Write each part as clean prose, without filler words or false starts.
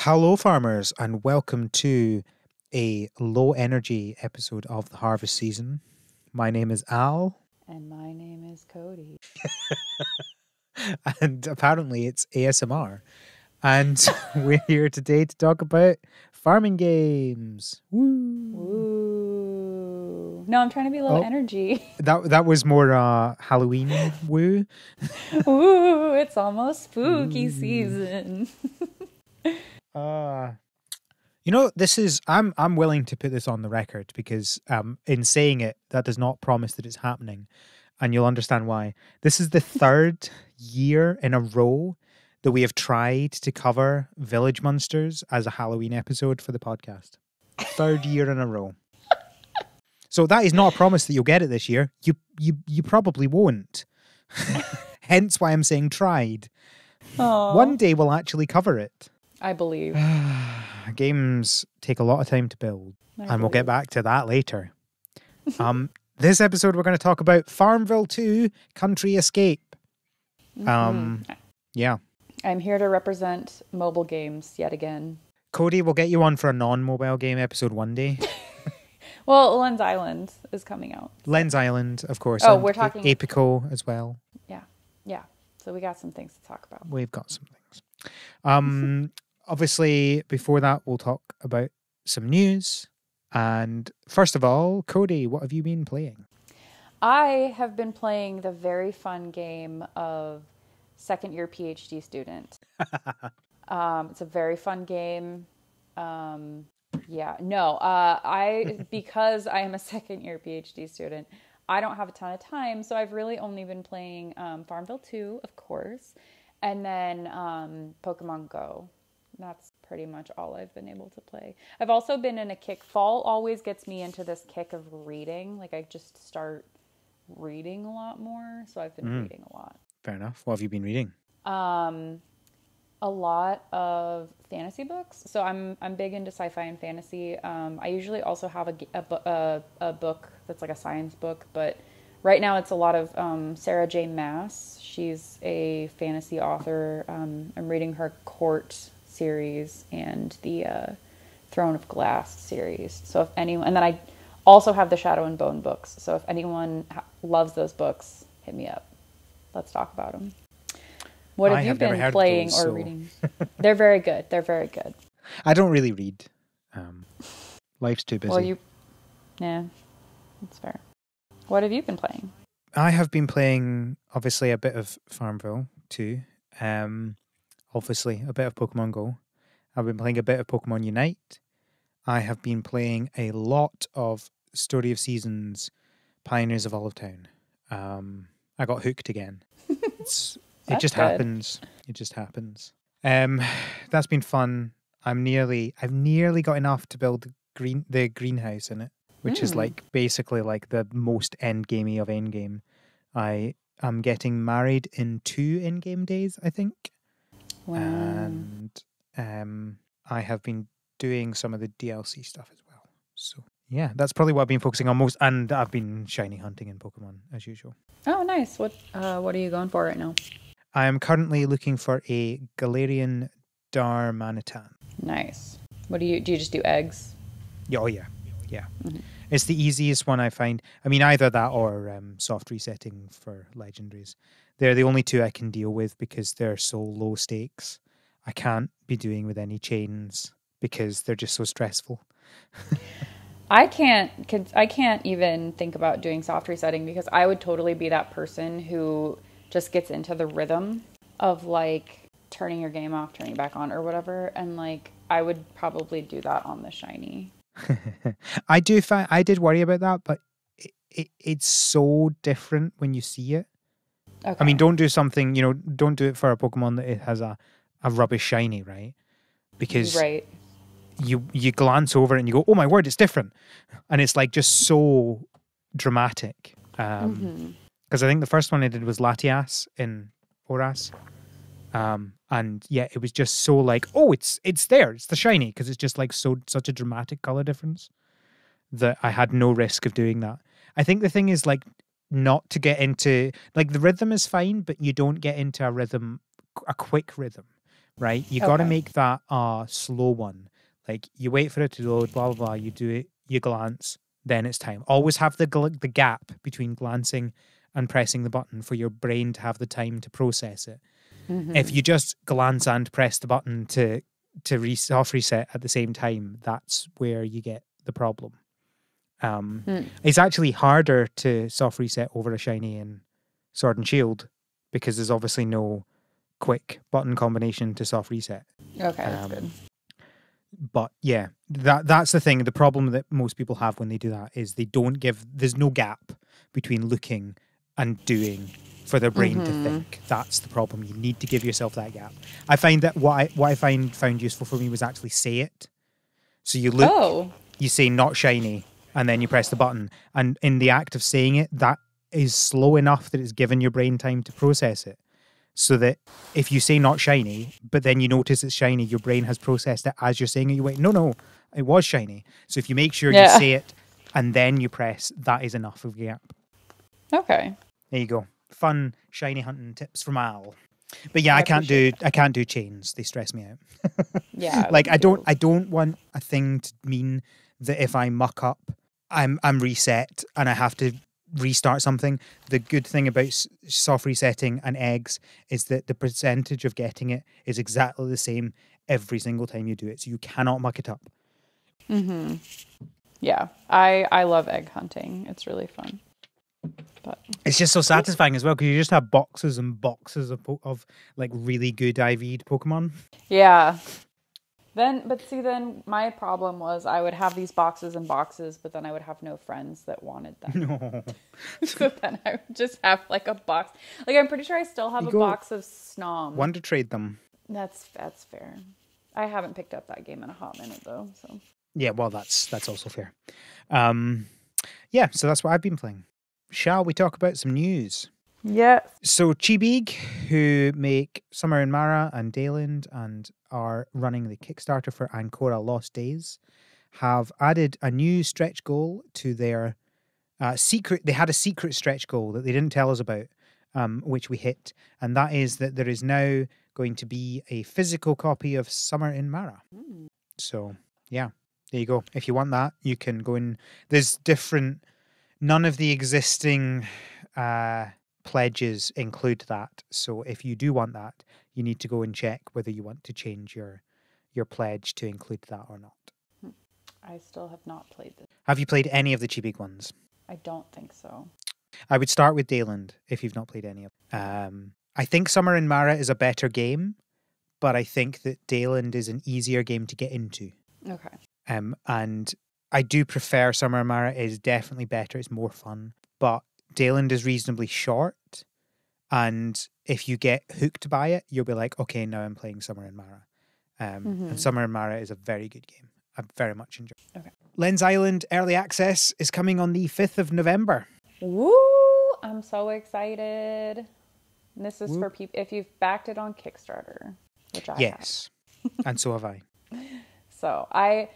Hello, farmers, and welcome to a low energy episode of the harvest season. My name is Al, And my name is Cody. and apparently it's ASMR. And we're here today to talk about farming games. Woo! Woo. No, I'm trying to be low Oh. energy. That was more Halloween woo. Woo, it's almost spooky Ooh. season. I'm willing to put this on the record because in saying it, that does not promise that it's happening. And you'll understand why. This is the third year in a row that we have tried to cover Village Monsters as a Halloween episode for the podcast. Third year in a row. So that is not a promise that you'll get it this year. You probably won't. Hence why I'm saying tried. Aww. One day we'll actually cover it. I believe. Games take a lot of time to build. And we'll get back to that later. This episode we're going to talk about Farmville 2 Country Escape. Yeah. I'm here to represent mobile games yet again. Cody, we'll get you on for a non-mobile game episode one day. Well, Lens Island is coming out. Lens Island, of course. Oh, and we're talking... Apico as well. Yeah. So we got some things to talk about. We've got some things. Obviously, before that, we'll talk about some news. And first of all, Cody, what have you been playing? I have been playing the very fun game of second year PhD student. It's a very fun game. Because I am a second year PhD student, I don't have a ton of time. So I've really only been playing Farmville 2, of course, and then Pokemon Go. That's pretty much all I've been able to play. I've also been in a kick. Fall always gets me into this kick of reading. Like I just start reading a lot more. So I've been reading a lot. Fair enough. What have you been reading? A lot of fantasy books. So I'm big into sci-fi and fantasy. I usually also have a book that's like a science book, but right now it's a lot of Sarah J. Maas. She's a fantasy author. I'm reading her Court series and the Throne of Glass series. So if anyone, and then I also have the Shadow and Bone books. So if anyone loves those books, hit me up. Let's talk about them. What have you been playing or reading? They're very good. They're very good. I don't really read. Life's too busy. Yeah, that's fair. What have you been playing? I have been playing, obviously, a bit of Farmville 2. Obviously, a bit of Pokemon Go. I've been playing a bit of Pokemon Unite. I have been playing a lot of Story of Seasons, Pioneers of Olive Town. I got hooked again. It just happens. It just happens. That's been fun. I've nearly got enough to build the greenhouse in it, which is like basically like the most endgamey of endgame. I am getting married in 2 endgame days, I think. Wow. And I have been doing some of the DLC stuff as well. So yeah, that's probably what I've been focusing on most. And I've been shiny hunting in Pokemon as usual. Oh, nice. What are you going for right now? I am currently looking for a Galarian Darmanitan. Nice. Do you just do eggs? Oh yeah. Mm-hmm. It's the easiest one I find. I mean, either that or soft resetting for legendaries. They're the only 2 I can deal with because they're so low stakes. I can't be doing with any chains because they're just so stressful. I can't even think about doing soft resetting because I would totally be that person who just gets into the rhythm of like turning your game off, turning it back on or whatever. And like, I would probably do that on the shiny. I did worry about that, but it's so different when you see it. Okay. I mean, don't do it for a Pokemon that it has a rubbish shiny, right? Because you glance over it and you go, oh my word, it's different. And it's like just so dramatic. Because I think the first one I did was Latias in Oras. And yeah, it was just so like, oh, it's there. It's the shiny. Because it's just like such a dramatic color difference that I had no risk of doing that. I think the thing is like not to get into, like the rhythm is fine, but you don't get into a quick rhythm right? You got to Okay. make that a slow one. Like you wait for it to load, blah blah blah. You do it, you glance, then it's time. Always have the gap between glancing and pressing the button for your brain to have the time to process it. If you just glance and press the button to soft reset at the same time, that's where you get the problem. Hmm. It's actually harder to soft reset over a shiny in Sword and Shield because there's obviously no quick button combination to soft reset. Okay, that's good. But yeah, that's the thing. The problem that most people have when they do that is they don't give. There's no gap between looking and doing for their brain to think. That's the problem. You need to give yourself that gap. I find that what I found useful for me was actually say it. So you look, Oh, you say not shiny, and then you press the button. And in the act of saying it, that is slow enough that it's given your brain time to process it. So that if you say not shiny, but then you notice it's shiny, your brain has processed it as you're saying it. You wait, no, it was shiny. So if you make sure you yeah. say it and then you press, that is enough of a gap. Okay. There you go. Fun shiny hunting tips from Al. But yeah, I I can't do appreciate chains. They stress me out. Yeah, I Like wouldn't do I don't want a thing to mean that if I muck up, I'm reset and I have to restart something. The good thing about soft resetting and eggs is that the percentage of getting it is exactly the same every single time you do it. So you cannot muck it up. Yeah, I love egg hunting. It's really fun. But It's just so satisfying as well because you just have boxes and boxes of like really good IV'd Pokemon. yeah. Then my problem was I would have these boxes and boxes, but then I would have no friends that wanted them. No. So then I would just have like a box. Like I'm pretty sure I still have You a go box of Snom. Wonder Trade them. That's fair. I haven't picked up that game in a hot minute though, so. Yeah, well, that's also fair. Yeah, so that's what I've been playing. Shall we talk about some news? Yes. So Chibig, who make Summer in Mara and Dayland and are running the Kickstarter for Ancora Lost Days, have added a new stretch goal to their secret. They had a secret stretch goal that they didn't tell us about, which we hit, and that is that there is now going to be a physical copy of Summer in Mara. So yeah, there you go. If you want that, you can go in. There's different. None of the existing pledges include that. So if you do want that, you need to go and check whether you want to change your pledge to include that or not. I still have not played this. Have you played any of the Chibig ones? I don't think so. I would start with Dayland if you've not played any of them. I think Summer in Mara is a better game, but I think that Dayland is an easier game to get into. Okay. And I do prefer Summer in Mara. It is definitely better. It's more fun. But Dayland is reasonably short. And if you get hooked by it, you'll be like, okay, now I'm playing Summer in Mara. And Summer in Mara is a very good game. I very much enjoy it. Okay. Lens Island Early Access is coming on the 5th of November. Woo! I'm so excited. And this is for people if you've backed it on Kickstarter, which I have. Yes. And so have I. So I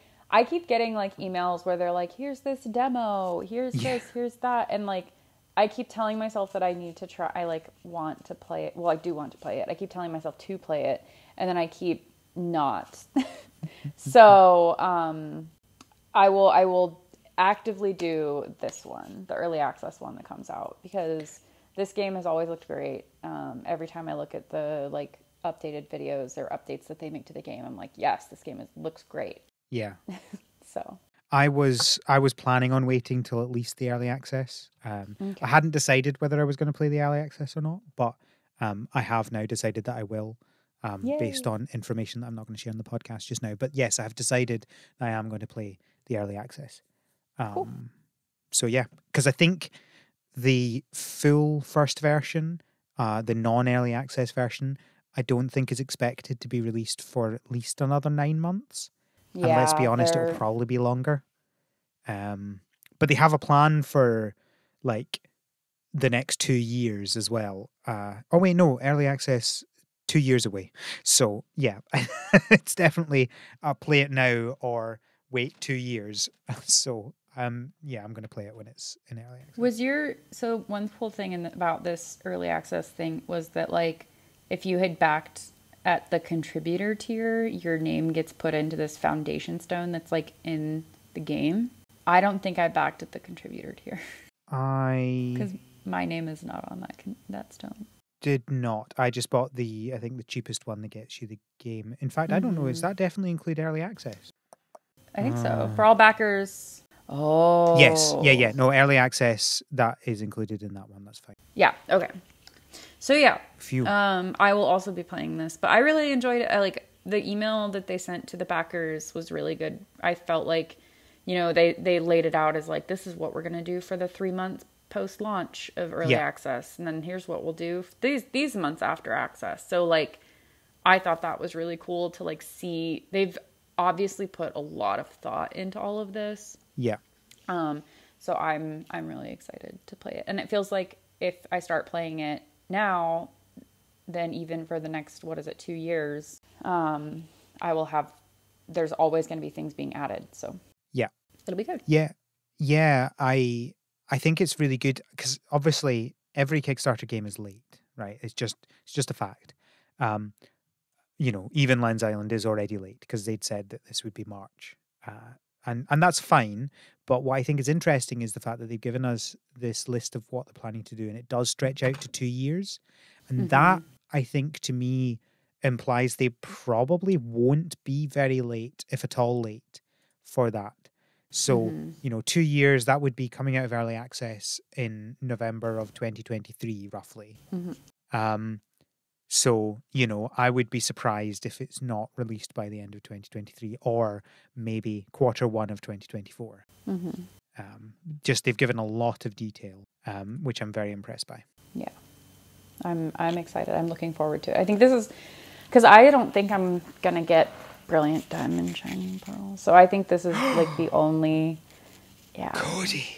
keep getting like emails where they're like, here's this demo, here's this, here's that. And like, I keep telling myself that I need to try, I like want to play it. Well, I do want to play it. I keep telling myself to play it. And then I keep not. So, I will actively do this one, the early access one that comes out, because this game has always looked great. Every time I look at the like updated videos or updates that they make to the game, I'm like, yes, this game looks great. Yeah. So I was planning on waiting till at least the early access. okay. I hadn't decided whether I was going to play the early access or not, but I have now decided that I will, based on information that I'm not going to share on the podcast just now. But yes, I have decided that I am going to play the early access. Cool. So yeah, because I think the full first version, the non-early access version, I don't think is expected to be released for at least another 9 months. Yeah, And let's be honest, it'll probably be longer. But they have a plan for like the next 2 years as well. Oh wait, no, early access 2 years away. So yeah, it's definitely play it now or wait 2 years. So yeah, I'm going to play it when it's in early access. So one cool thing about this early access thing was that like if you had backed at the contributor tier, your name gets put into this foundation stone that's like in the game. I don't think I backed at the contributor tier because my name is not on that stone. did not. I just bought I think the cheapest one that gets you the game. In fact, I don't know. Does that definitely include early access? I think so. For all backers. Oh. Yes. Yeah. No, early access, that is included in that one. That's fine. Yeah. Okay. So yeah. Phew. I will also be playing this, but I really enjoyed it. I like the email that they sent to the backers was really good. I felt like, you know, they laid it out as like, this is what we're going to do for the 3 months post launch of early access. And then here's what we'll do these months after access. So like, I thought that was really cool to like see. They've obviously put a lot of thought into all of this. Yeah. So I'm really excited to play it. And it feels like if I start playing it now, then even for the next, 2 years, I will have, there's always going to be things being added. So yeah, it'll be good. Yeah. Yeah. I think it's really good because obviously every Kickstarter game is late, right? It's just a fact. You know, even Lens Island is already late because they'd said that this would be March. And that's fine. But what I think is interesting is the fact that they've given us this list of what they're planning to do, and it does stretch out to 2 years. And that, I think, to me, implies they probably won't be very late, if at all late, for that. So, you know, 2 years, that would be coming out of early access in November of 2023, roughly. So, you know, I would be surprised if it's not released by the end of 2023 or maybe Q1 of 2024. Just they've given a lot of detail, which I'm very impressed by. Yeah, I'm excited. I'm looking forward to it. I think this is because I don't think I'm gonna get Brilliant Diamond Shining Pearl. So I think this is like the only. Yeah. Cody.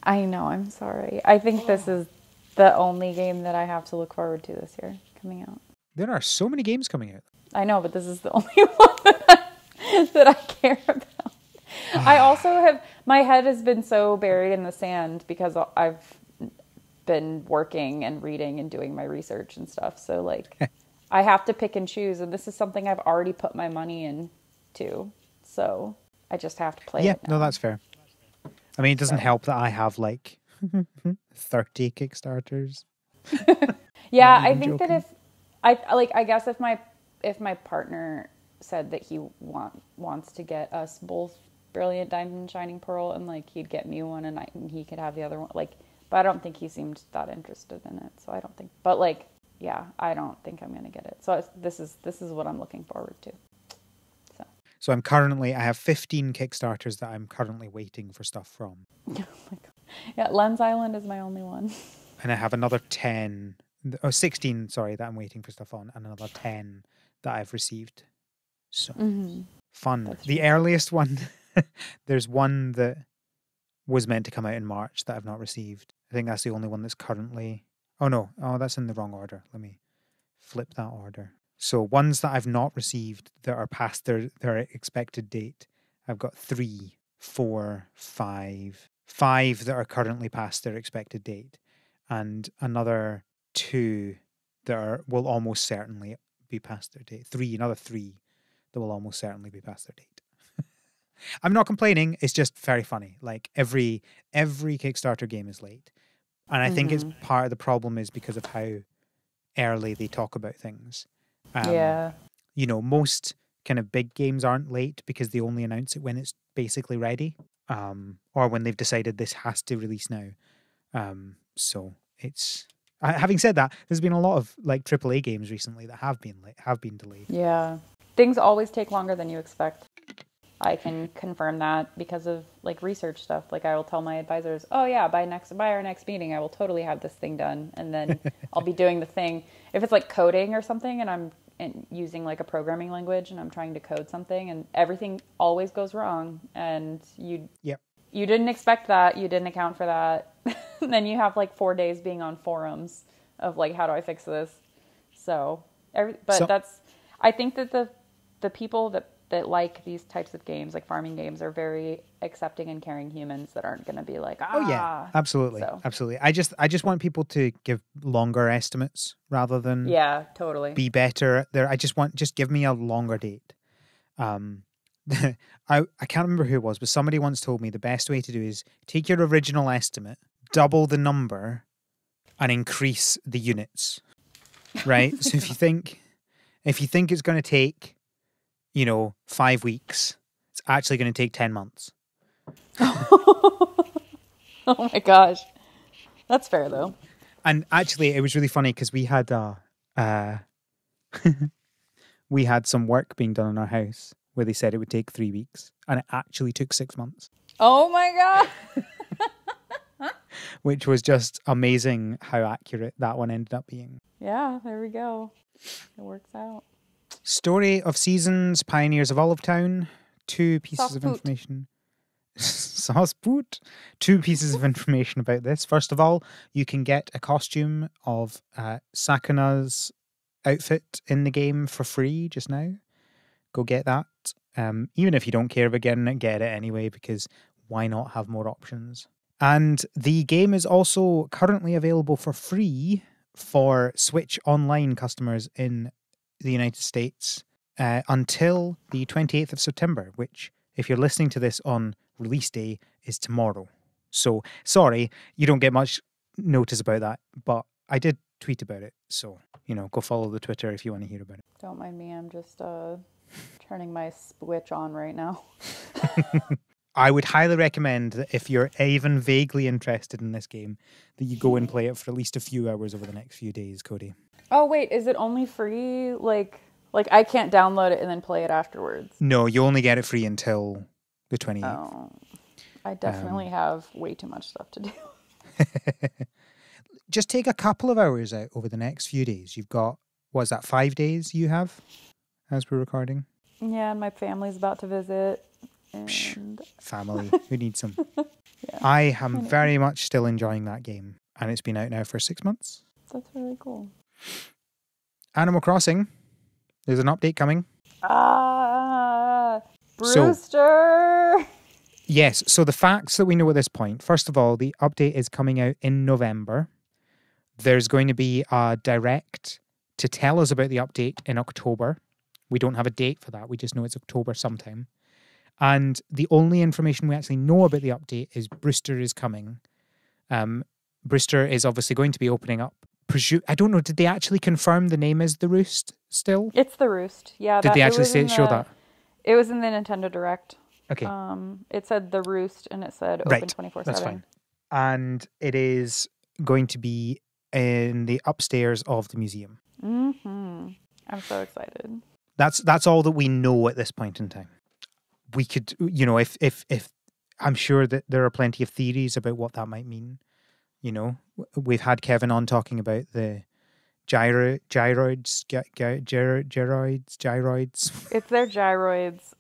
I know. I'm sorry. I think this is the only game that I have to look forward to this year coming out. There are so many games coming out. I know, but this is the only one that I care about. I also have, my head has been so buried in the sand because I've been working and reading and doing my research and stuff. So like, I have to pick and choose, and this is something I've already put my money into. So I just have to play it now. No, that's fair. I mean, it doesn't help that I have like 30 Kickstarters. Yeah, I think that I guess if my partner said that he wants to get us both Brilliant Diamond Shining Pearl, and like he'd get me one and he could have the other one, like, but I don't think he seemed that interested in it, so I don't think, but like, yeah, I don't think I'm gonna get it. So this is what I'm looking forward to. So I have 15 Kickstarters that I'm currently waiting for stuff from. Oh my God. Yeah, Lens Island is my only one. And I have another 16, sorry, that I'm waiting for stuff on, and another 10 that I've received. So fun. That's the earliest one, there's one that was meant to come out in March that I've not received. I think that's the only one that's currently... that's in the wrong order. Let me flip that order. So ones that I've not received that are past their expected date, I've got 3, 4, 5 that are currently past their expected date, and another 2 that will almost certainly be past their date. Another 3 that will almost certainly be past their date. I'm not complaining. It's just very funny. Like every Kickstarter game is late, and I think it's part of the problem is because of how early they talk about things. You know, most kind of big games aren't late because they only announce it when it's basically ready, or when they've decided this has to release now. So it's... Having said that, there's been a lot of like AAA games recently that have been delayed. Yeah, things always take longer than you expect. I can confirm that because of like research stuff. Like I will tell my advisors, "Oh yeah, by our next meeting, I will totally have this thing done," and then I'll be doing the thing. If it's like coding or something, and I'm using like a programming language, and I'm trying to code something, and everything always goes wrong, and you didn't expect that, you didn't account for that. And then you have like 4 days being on forums of like, how do I fix this? I think that the people that that like these types of games, like farming games, are very accepting and caring humans that aren't going to be like, Oh yeah, absolutely, So absolutely. I just want people to give longer estimates rather than yeah, totally. be better there. Just give me a longer date. Um, I can't remember who it was, but somebody once told me the best way to do is take your original estimate, double the number, and increase the units. Right. So if you think it's going to take, 5 weeks, it's actually going to take 10 months. Oh my gosh, that's fair though. And actually, it was really funny because we had we had some work being done in our house where they said it would take 3 weeks, and it actually took 6 months. Oh my god. Which was just amazing how accurate that one ended up being. Yeah, there we go. It works out. Story of Seasons, Pioneers of Olive Town. 2 pieces of information. Sauce boot. 2 pieces of information about this. First of all, you can get a costume of Sakuna's outfit in the game for free just now. Go get that. Even if you don't care about getting it, get it anyway, because why not have more options? And the game is also currently available for free for Switch Online customers in the United States until the 28th of September, which, if you're listening to this on release day, is tomorrow. So, sorry, you don't get much notice about that, but I did tweet about it. So, go follow the Twitter if you want to hear about it. Don't mind me, I'm just turning my Switch on right now. I would highly recommend that if you're even vaguely interested in this game, that you go and play it for at least a few hours over the next few days, Cody. Oh wait, is it only free? Like I can't download it and then play it afterwards? No, you only get it free until the 28th. Oh, I definitely have way too much stuff to do. Just take a couple of hours out over the next few days. You've got, 5 days you have as we're recording? Yeah, and my family's about to visit. And... family, who needs them? Yeah. I am very much still enjoying that game, and it's been out now for 6 months. That's really cool. Animal Crossing, there's an update coming. Brewster! Yes, so the facts that we know at this point, first of all, the update is coming out in November. There's going to be a direct to tell us about the update in October. We don't have a date for that, we just know it's October sometime. And the only information we actually know about the update is Brewster is coming. Brewster is obviously going to be opening up. I don't know, did they actually confirm the name is The Roost still? It's The Roost, yeah. Did they actually show that? It was in the Nintendo Direct. Okay. It said The Roost and it said open 24/7. That's fine. And it is going to be in the upstairs of the museum. Mm-hmm. I'm so excited. That's all that we know at this point in time. We could, if I'm sure that there are plenty of theories about what that might mean. We've had Kevin on talking about the gyroids. It's their gyroids.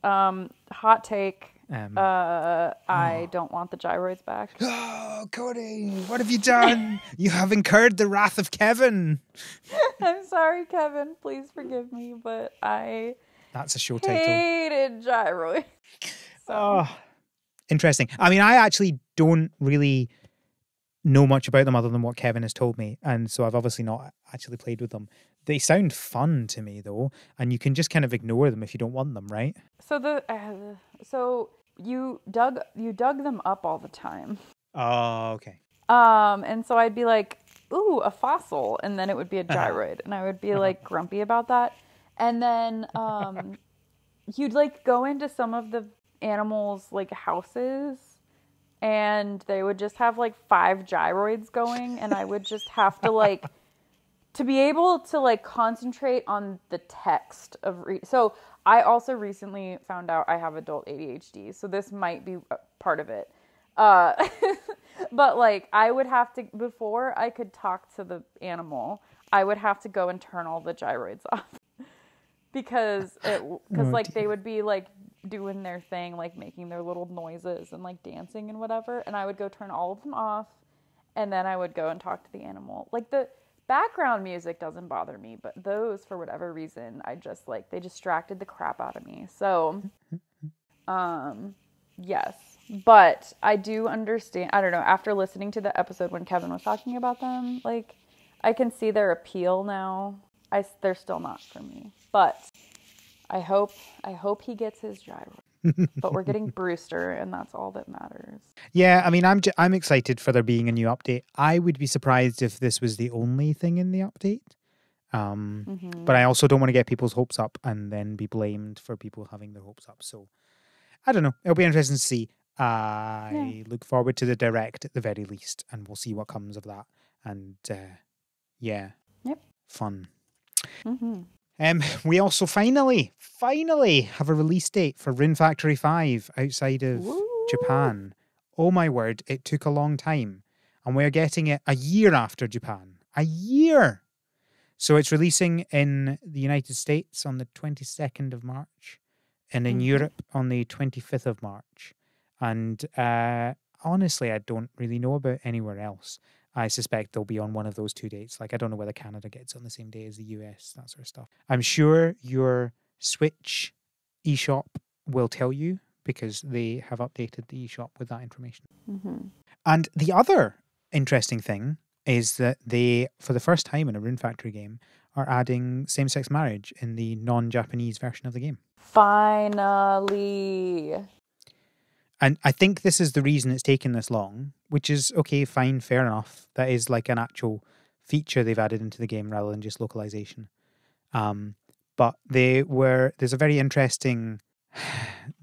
Hot take. I don't want the gyroids back. Oh, Cody, what have you done? You have incurred the wrath of Kevin. I'm sorry, Kevin. Please forgive me, but that's a show title. Hated gyroids. Oh, interesting. I mean, I actually don't really know much about them other than what Kevin has told me, and so I've obviously not actually played with them. They sound fun to me though, and you can just kind of ignore them if you don't want them, right? So you dug them up all the time. Oh, okay. And so I'd be like, ooh, a fossil, and then it would be a gyroid, and I would be like grumpy about that. And then you'd like go into some of the animals' like houses, and they would just have like 5 gyroids going, and I would just have to like to be able to like concentrate on the text of so I also recently found out I have adult ADHD, so this might be part of it. But like I would have to, before I could talk to the animal, I would have to go and turn all the gyroids off. Because they would be like doing their thing, like making their little noises and like dancing and whatever, and I would go turn all of them off, and then I would go and talk to the animal. Like Background music doesn't bother me, but those, for whatever reason, I just like, they distracted the crap out of me. So, yes. But I do understand, I don't know, after listening to the episode when Kevin was talking about them, like, I can see their appeal now. They're still not for me. But I hope he gets his gyro. But we're getting Brewster, and that's all that matters. Yeah, I mean, I'm excited for there being a new update. I would be surprised if this was the only thing in the update. But I also don't want to get people's hopes up and then be blamed for people having their hopes up. So I don't know. It'll be interesting to see. I look forward to the direct at the very least, and we'll see what comes of that. And fun. We also finally have a release date for Rune Factory 5 outside of Japan. Oh my word, it took a long time. And we're getting it a year after Japan. A year! So it's releasing in the United States on the 22nd of March and in Europe on the 25th of March. And honestly, I don't really know about anywhere else. I suspect they'll be on one of those 2 dates. Like, I don't know whether Canada gets on the same day as the US, that sort of stuff. I'm sure your Switch eShop will tell you because they have updated the eShop with that information. And the other interesting thing is that they, for the first time in a Rune Factory game, are adding same-sex marriage in the non-Japanese version of the game. Finally. And I think this is the reason it's taken this long, which is okay, fine, fair enough. That is like an actual feature they've added into the game rather than just localization. But there's a very interesting,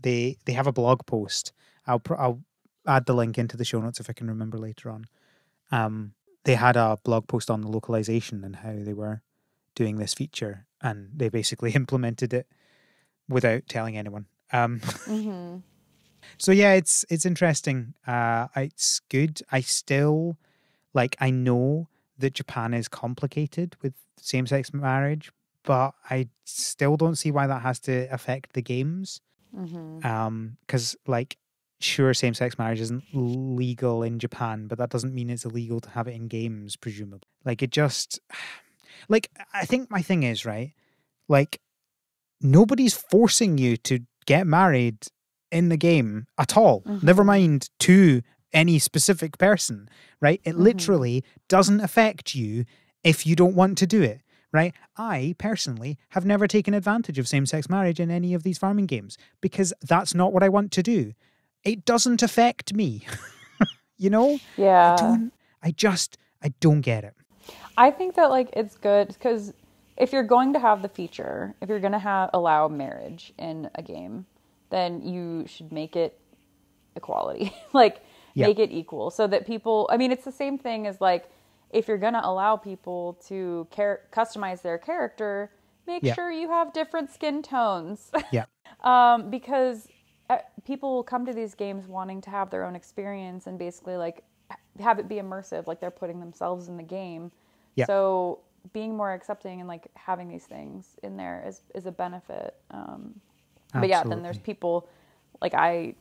they have a blog post. I'll add the link into the show notes if I can remember later on. They had a blog post on the localization and how they were doing this feature, and they basically implemented it without telling anyone. So yeah, it's interesting. It's good. I still, I know that Japan is complicated with same-sex marriage, but I still don't see why that has to affect the games. Because, sure, same-sex marriage isn't legal in Japan, but that doesn't mean it's illegal to have it in games, presumably. I think my thing is, right, nobody's forcing you to get married in the game at all. Never mind to any specific person, right? It literally doesn't affect you if you don't want to do it, right? I personally have never taken advantage of same-sex marriage in any of these farming games because that's not what I want to do. It doesn't affect me. You know? Yeah. I don't get it. I think that it's good because if you're going to have the feature, if you're going to allow marriage in a game, then you should make it equality. Make it equal so that people, I mean, it's the same thing as if you're going to allow people to customize their character, make sure you have different skin tones. Yeah. Because people will come to these games wanting to have their own experience and basically have it be immersive, they're putting themselves in the game. Yeah. So being more accepting and having these things in there is a benefit. But yeah, then there's people I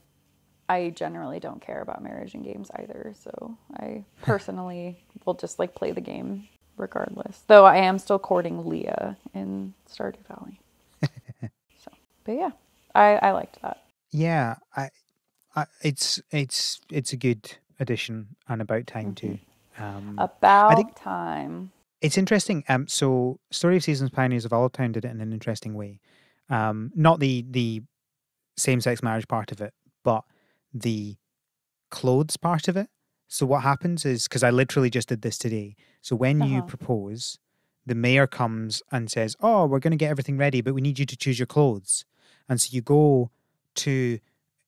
generally don't care about marriage in games either. So I personally will just play the game regardless. Though I am still courting Leah in Stardew Valley. But yeah, I liked that. Yeah, it's a good addition and about time too. Time. It's interesting. So Story of Seasons Pioneers of Olive did it in an interesting way. Not the same-sex marriage part of it, but the clothes part of it. So what happens is, because I literally just did this today. So when you propose, the mayor comes and says, "Oh, we're going to get everything ready, but we need you to choose your clothes." And so you go to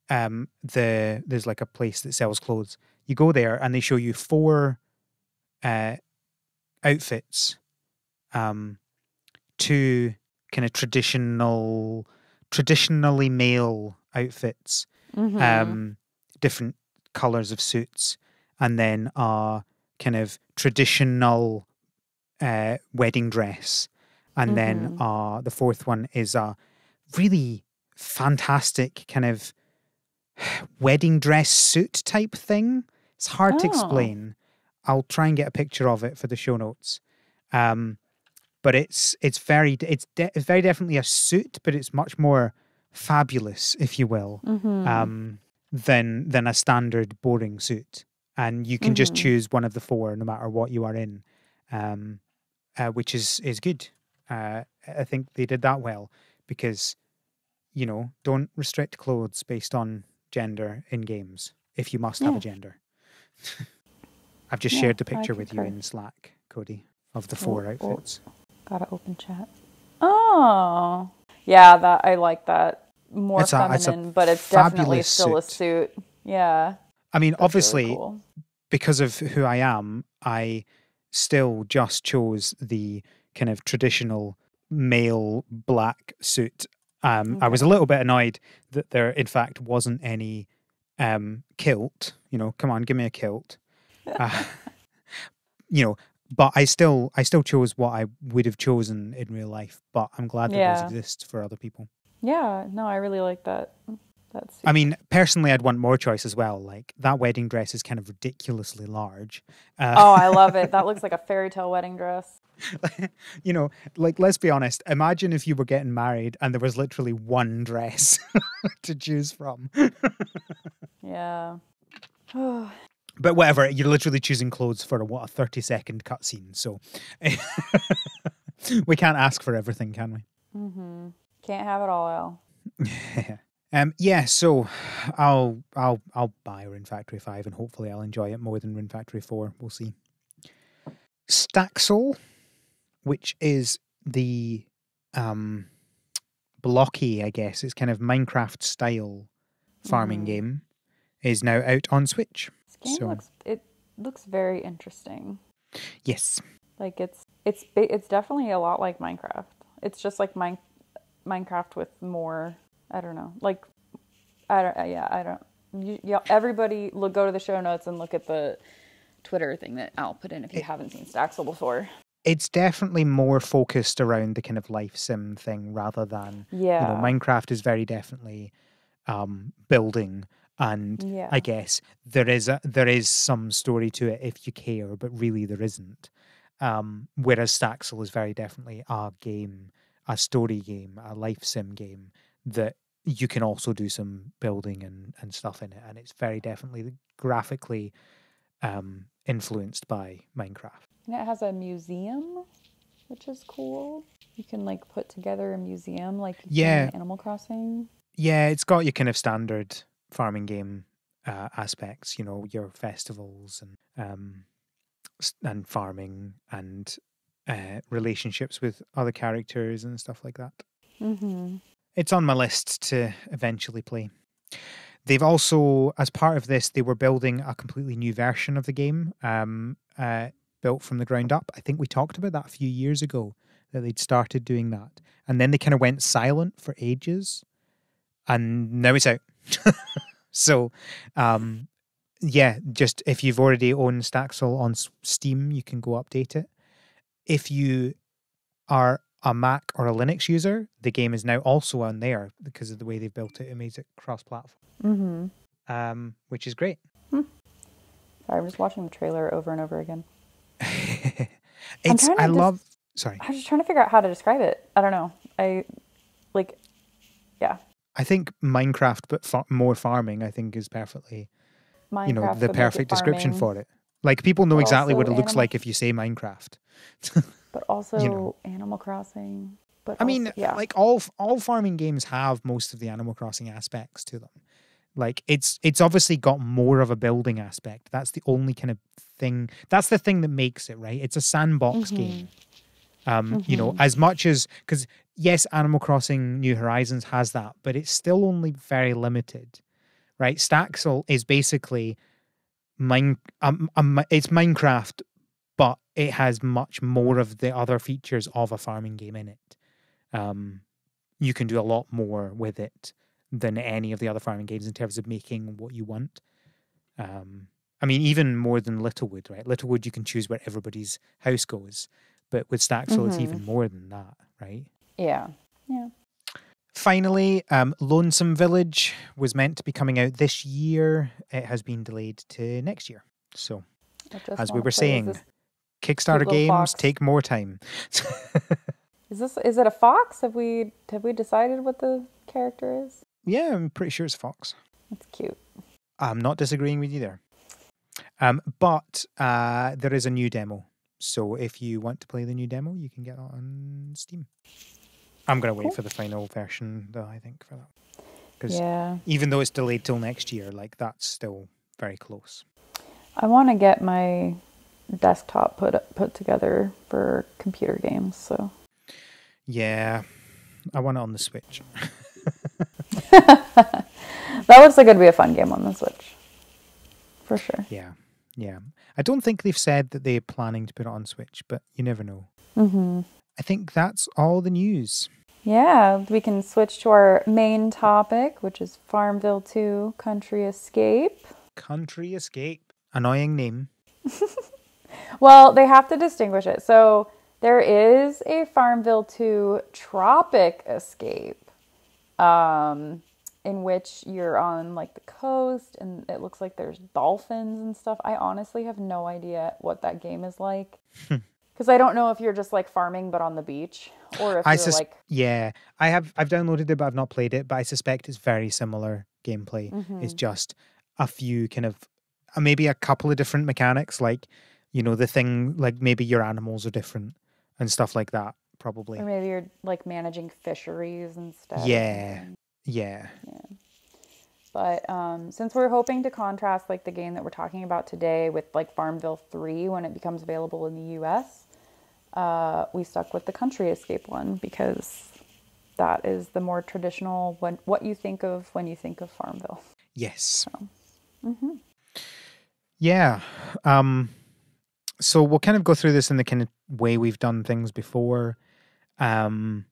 there's a place that sells clothes. You go there and they show you 4 outfits, 2 kind of traditionally male outfits, different colors of suits, and then a kind of traditional wedding dress, and then the 4th one is a really fantastic kind of wedding dress suit type thing. It's hard to explain. I'll try and get a picture of it for the show notes. But it's very definitely a suit, but it's much more fabulous, if you will, Mm-hmm. than a standard boring suit. And you can just Mm-hmm. choose one of the four, no matter what you are in, which is good. I think they did that well because don't restrict clothes based on gender in games if you must have a Yeah. gender. I've just Yeah. shared the I picture with you concur. in Slack, Cody, of the Oh, four oh, outfits. gotta open chat. Oh. Yeah, that I like that. More It's a feminine, but it's definitely fabulous still a suit. suit. Yeah. I mean, That's really obviously, cool. because of who I am, I still just chose the kind of traditional male black suit. I was a Okay. little bit annoyed that there, in fact, wasn't any kilt. Come on, give me a kilt. Uh, you know, but I still chose what I would have chosen in real life. But I'm glad that those Yeah. exist for other people. Yeah. No, I really like that I suit. mean, personally, I'd want more choice as well. Like that wedding dress is kind of ridiculously large. Oh, I love it. That looks like a fairy tale wedding dress. Like let's be honest. Imagine if you were getting married and there was literally one dress to choose from. Yeah. But whatever, you're literally choosing clothes for a 30-second cutscene. So we can't ask for everything, can we? Mm-hmm. Can't have it all, Al. Yeah, so I'll buy Rune Factory 5 and hopefully I'll enjoy it more than Rune Factory 4. We'll see. Staxel, which is the blocky, I guess, it's kind of Minecraft style farming Mm-hmm. game, is now out on Switch. This game So looks very interesting. yes. Like it's definitely a lot like Minecraft. It's just like Minecraft with more. I don't know. Like I don't. Yeah, I don't. Everybody go to the show notes and look at the Twitter thing that Al put in if you It, haven't seen Staxel before. it's definitely more focused around the kind of life sim thing rather than, Yeah. Minecraft is very definitely building, and I Yeah. guess there is some story to it if you care, but really there isn't. Whereas Staxel is very definitely a game, a story game, a life sim game that you can also do some building and stuff in it, and it's very definitely graphically influenced by Minecraft. And it has a museum, which is cool. You can like put together a museum like you can in Yeah, Animal Crossing. yeah, it's got your kind of standard farming game aspects, your festivals and farming and relationships with other characters and stuff like that. Mm-hmm. It's on my list to eventually play. They've also, as part of this, they were building a completely new version of the game, built from the ground up. I think we talked about that a few years ago, that they'd started doing that. And then they kind of went silent for ages. And now it's out. So, yeah, just if you've already owned Staxel on Steam, you can go update it. If you are a Mac or a Linux user, the game is now also on there because of the way they've built it. It makes it cross-platform, which is great. Hmm. Sorry, I'm just watching the trailer over and over again. I'm It's trying I to just. love. Sorry, I'm just trying to figure out how to describe it. I don't know. Like, yeah, I think Minecraft, but more farming. I think is perfectly, Minecraft, the but make it perfect description farming, for it. Like people know but exactly what also it looks like if you say Minecraft. but you know. also Animal Crossing, but I also mean, yeah. like all farming games have most of the Animal Crossing aspects to them. Like it's obviously got more of a building aspect. That's the only kind of thing. That's the thing that makes it right. It's a sandbox Mm-hmm. game. Mm-hmm. As much as because yes, Animal Crossing New Horizons has that, but it's still only very limited, right? Staxel is basically it's Minecraft, but it has much more of the other features of a farming game in it. You can do a lot more with it than any of the other farming games in terms of making what you want. I mean, even more than Littlewood, right? Littlewood, you can choose where everybody's house goes, but with Staxel, it's Mm-hmm. even more than that, right? Yeah. Yeah. Finally, Lonesome Village was meant to be coming out this year. It has been delayed to next year. So, I just as we want to were play as saying, this. Kickstarter Cute little games fox. take more time. Is it a fox? Have we decided what the character is? Yeah, I'm pretty sure it's Fox. It's cute. I'm not disagreeing with you there. But there is a new demo. So if you want to play the new demo, you can get that on Steam. I'm going to wait Cool. for the final version, though, I think, for that. Because Yeah. even though it's delayed till next year, like, that's still very close. I want to get my desktop put together for computer games, so. Yeah, I want it on the Switch. That looks like it'd be a fun game on the Switch. For sure. Yeah. I don't think they've said that they're planning to put it on Switch, but you never know. Mm-hmm. I think that's all the news. Yeah, we can switch to our main topic, which is Farmville 2 Country Escape. Country Escape. Annoying name. Well, they have to distinguish it. So there is a Farmville 2 Tropic Escape, in which you're on like the coast and it looks like there's dolphins and stuff. I honestly have no idea what that game is like. Because I don't know if you're just like farming but on the beach, or if you're like... Yeah, I've downloaded it, but I've not played it. But I suspect it's very similar gameplay. It's just a few kind of maybe a couple of different mechanics, like the thing, like maybe your animals are different and stuff like that. Probably. Or maybe you're like managing fisheries instead. Yeah. But since we're hoping to contrast like the game that we're talking about today with like Farmville 3 when it becomes available in the US, we stuck with the Country Escape one because that is the more traditional what you think of when you think of Farmville. Yes. So. Yeah. So we'll kind of go through this in the kind of way we've done things before, and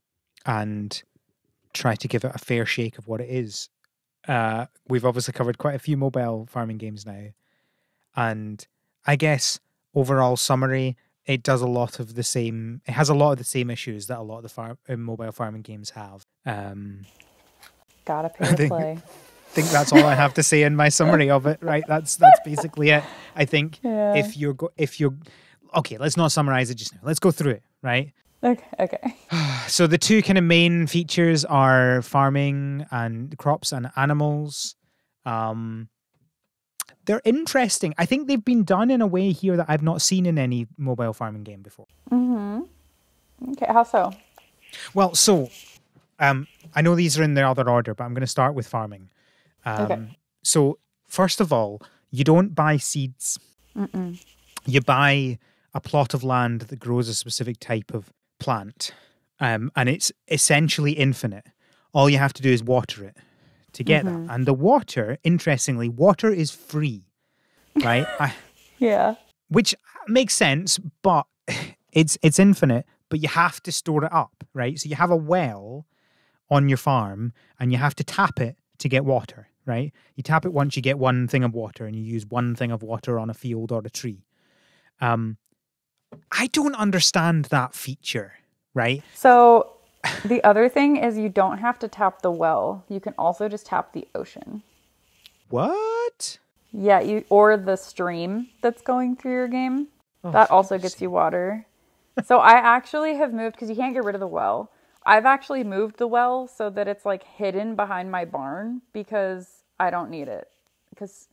try to give it a fair shake of what it is. We've obviously covered quite a few mobile farming games now, and I guess overall summary, it does a lot of the same. It has a lot of the same issues that a lot of the mobile farming games have. Gotta pay to play. I think that's all I have to say in my summary of it. Right, that's basically it. I think if you're okay, let's not summarize it just now. Let's go through it. Right. Okay. So the two kind of main features are farming and crops and animals. They're interesting. I think they've been done in a way here that I've not seen in any mobile farming game before. Okay, how so? Well, so I know these are in the other order, but I'm going to start with farming. Okay. So first of all, you don't buy seeds. You buy a plot of land that grows a specific type of plant, and it's essentially infinite. All you have to do is water it to get that. And the water, interestingly, water is free, right? Yeah. Which makes sense, but it's infinite, but you have to store it up, right? So you have a well on your farm and you have to tap it to get water, right? You tap it once, you get one thing of water, and you use one thing of water on a field or a tree. I don't understand that feature, right? So the other thing is you don't have to tap the well. You can also just tap the ocean. What? Yeah, or the stream that's going through your game. That also gets you water. So I actually have moved, because you can't get rid of the well. I've actually moved the well so that it's like hidden behind my barn because I don't need it. Because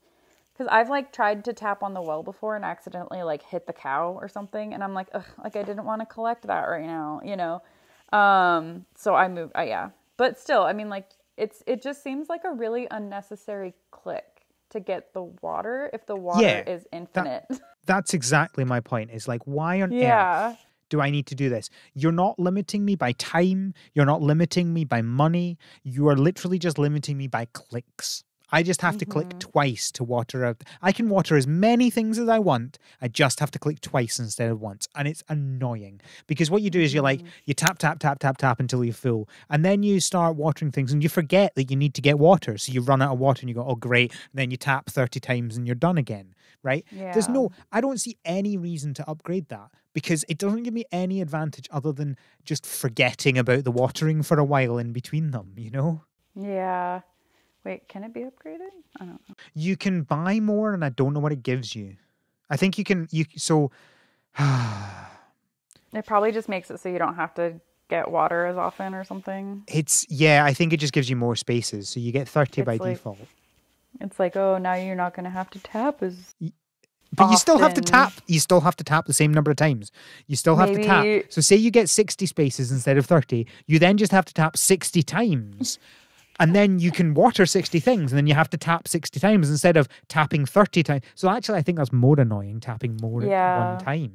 I've like tried to tap on the well before and accidentally like hit the cow or something. And I'm like, ugh, like I didn't want to collect that right now, So I moved, yeah. But still, I mean, like it just seems like a really unnecessary click to get the water if the water is infinite. That's exactly my point. Is like, why on earth do I need to do this? You're not limiting me by time. You're not limiting me by money. You are literally just limiting me by clicks. I just have to click twice to water out. I can water as many things as I want. I just have to click twice instead of once. And it's annoying because what you do is you tap, tap, tap, tap, tap until you're full. And then you start watering things and you forget that you need to get water. So you run out of water and you go, oh, great. And then you tap 30 times and you're done again, right? Yeah. I don't see any reason to upgrade that because it doesn't give me any advantage other than just forgetting about the watering for a while in between them, Yeah. Wait, can it be upgraded? I don't know. You can buy more and I don't know what it gives you. I think you can, so It probably just makes it so you don't have to get water as often or something. Yeah, I think it just gives you more spaces. So you get 30 by It's like default. it's like, oh, now you're not going to have to tap as But you still have to often. tap. You still have to tap the same number of times. You still have to tap. Maybe, So say you get 60 spaces instead of 30. You then just have to tap 60 times. And then you can water 60 things. And then you have to tap 60 times instead of tapping 30 times. So actually, I think that's more annoying, tapping more at one yeah. time.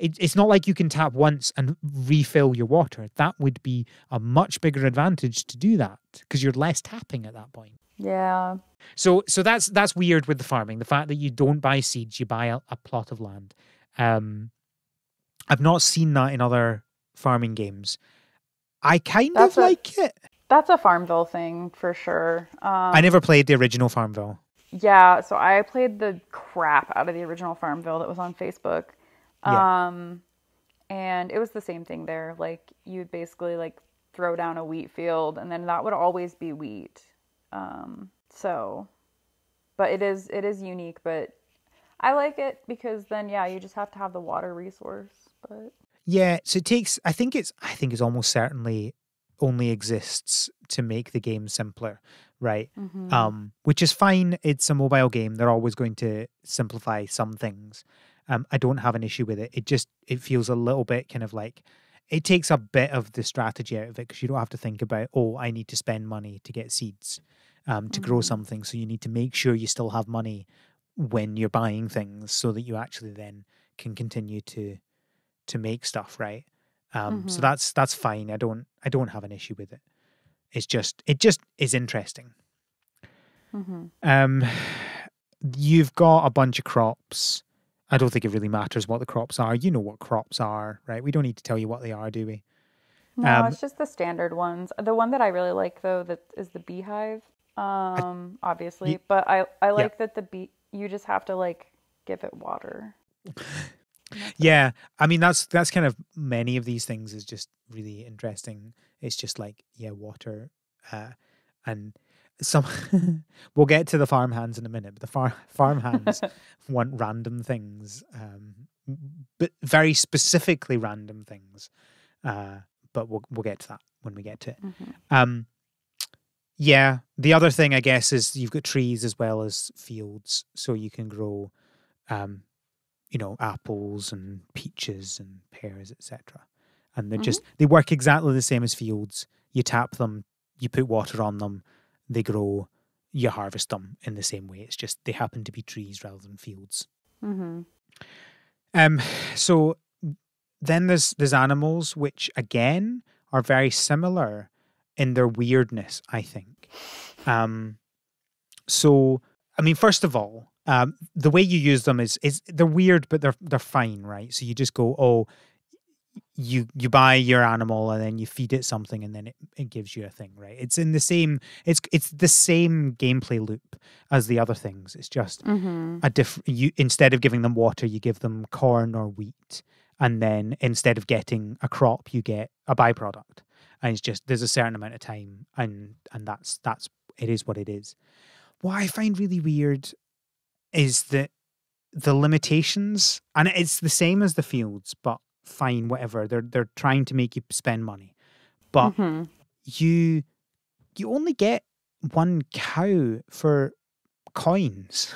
It's not like you can tap once and refill your water. That would be a much bigger advantage to do that because you're less tapping at that point. Yeah. So that's weird with the farming. The fact that you don't buy seeds, you buy a plot of land. I've not seen that in other farming games. I kind of That's a like it. that's a Farmville thing for sure. I never played the original Farmville. Yeah, so I played the crap out of the original Farmville that was on Facebook. Yeah. Um, and it was the same thing there. Like you would basically like throw down a wheat field and then that would always be wheat. So but it is unique, but I like it because then yeah, you just have to have the water resource. But Yeah, so I think it's almost certainly only exists to make the game simpler, right? mm-hmm. Which is fine. It's a mobile game. They're always going to simplify some things. I don't have an issue with it. It feels a little bit kind of like it takes a bit of the strategy out of it because you don't have to think about, oh, I need to spend money to get seeds, to grow Mm-hmm. something. So you need to make sure you still have money when you're buying things so that you actually then can continue to make stuff, right? So Mm-hmm. that's fine. I don't have an issue with it. It just is interesting. Mm-hmm. Um, you've got a bunch of crops. I don't think it really matters what the crops are. You know what crops are, right? We don't need to tell you what they are, do we? No, Um, it's just the standard ones. The one that I really like though that is the beehive. I, Obviously, y- but I yeah, like that the bee you just have to like give it water. And that's it. yeah. I mean, that's kind of many of these things is just really interesting. It's just like water, uh, and some. We'll get to the farm hands in a minute, but the farm hands want random things, but very specifically random things. Uh, but we'll get to that when we get to it. Mm-hmm. Um, yeah, the other thing I guess is you've got trees as well as fields, so you can grow, um, apples and peaches and pears, etc. And Mm-hmm. they work exactly the same as fields. You tap them, you put water on them, they grow, you harvest them in the same way. It's just they happen to be trees rather than fields. Mm-hmm. Um, so then there's animals which again are very similar in their weirdness, I think. Um, so I mean, first of all, the way you use them is they're weird, but they're fine, right? So you just go, oh, you buy your animal and then you feed it something and then it gives you a thing, right? It's the same gameplay loop as the other things. It's just Mm-hmm. a different you instead of giving them water, you give them corn or wheat, and then instead of getting a crop, you get a byproduct. And it's just there's a certain amount of time and that's it is what it is. What I find really weird is that the limitations, and it's the same as the fields, but fine, whatever. They're trying to make you spend money, but Mm-hmm. you you only get one cow for coins,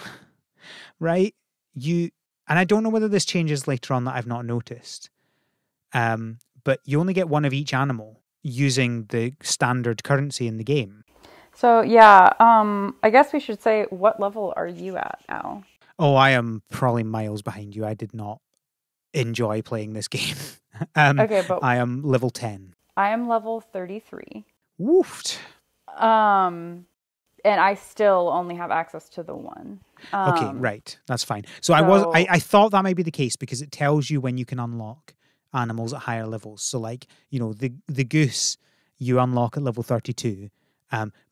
right? You and I don't know whether this changes later on that I've not noticed. But you only get one of each animal using the standard currency in the game. So yeah, I guess we should say what level are you at now? Oh, I am probably miles behind you. I did not enjoy playing this game. Okay, but I am level 10. I am level 33. Woofed. Um, and I still only have access to the one. Okay, right. That's fine. So So I thought that might be the case because it tells you when you can unlock animals at higher levels. So like, the goose you unlock at level 32.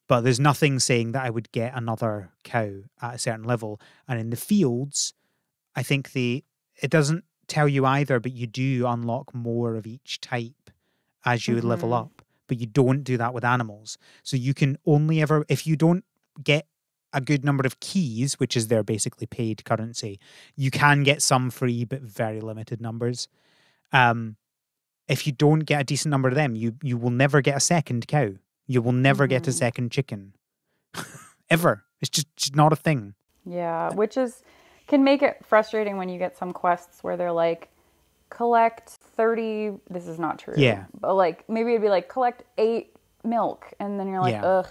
But there's nothing saying that I would get another cow at a certain level. And in the fields, I think it doesn't tell you either, but you do unlock more of each type as you level mm-hmm. up. But you don't do that with animals. So you can only ever if you don't get a good number of keys, which is their basically paid currency, you can get some free, but very limited numbers. If you don't get a decent number of them, you will never get a second cow. You will never get a second chicken. Ever. It's just not a thing. Yeah, which can make it frustrating when you get some quests where they're like, collect 30, this is not true. Yeah. But like, maybe it'd be like, collect 8 milk. And then you're like, Yeah. ugh.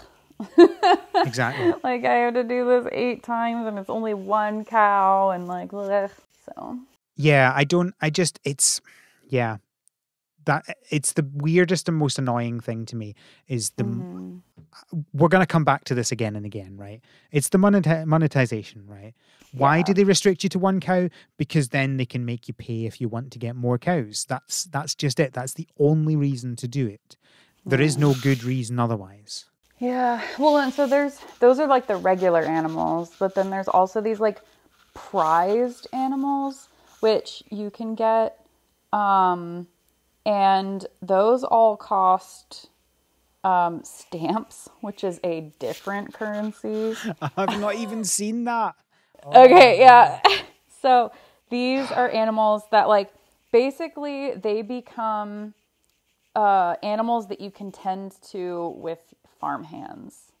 Exactly. Like, I have to do this 8 times and it's only 1 cow and like, ugh. So. Yeah, it's the weirdest and most annoying thing to me is we're going to come back to this again and again, right? It's the monetization, right? Why do they restrict you to 1 cow? Because then they can make you pay if you want to get more cows. That's just it. That's the only reason to do it. There is no good reason otherwise. Yeah. Well, and so those are like the regular animals, but then there's also these like prized animals, which you can get, and those all cost stamps, which is a different currency. I've not even seen that. Okay, yeah. So these are animals that like basically they become animals that you can tend to with farm hands.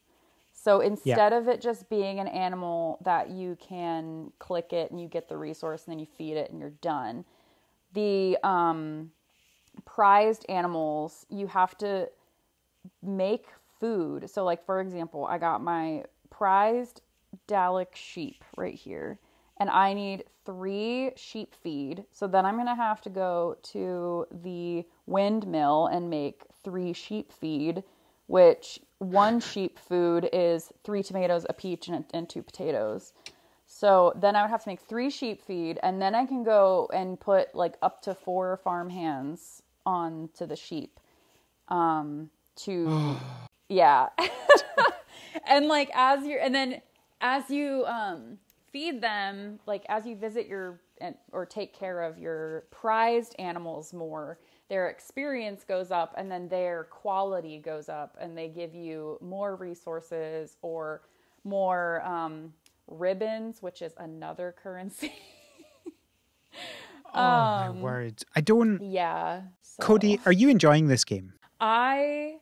So instead of it just being an animal that you can click it and you get the resource and then you feed it and you're done, the prized animals, you have to make food. So like, for example, I got my prized Dalek sheep right here, and I need 3 sheep feed. So then I'm going to have to go to the windmill and make 3 sheep feed, which 1 sheep food is 3 tomatoes, a peach, and 2 potatoes. So then I would have to make 3 sheep feed, and then I can go and put like up to 4 farm hands onto the sheep. Yeah. And like as you feed them, like as you visit or take care of your prized animals more, their experience goes up and then their quality goes up, and they give you more resources or more ribbons, which is another currency. My word. I don't... Yeah. So. Cody, are you enjoying this game? I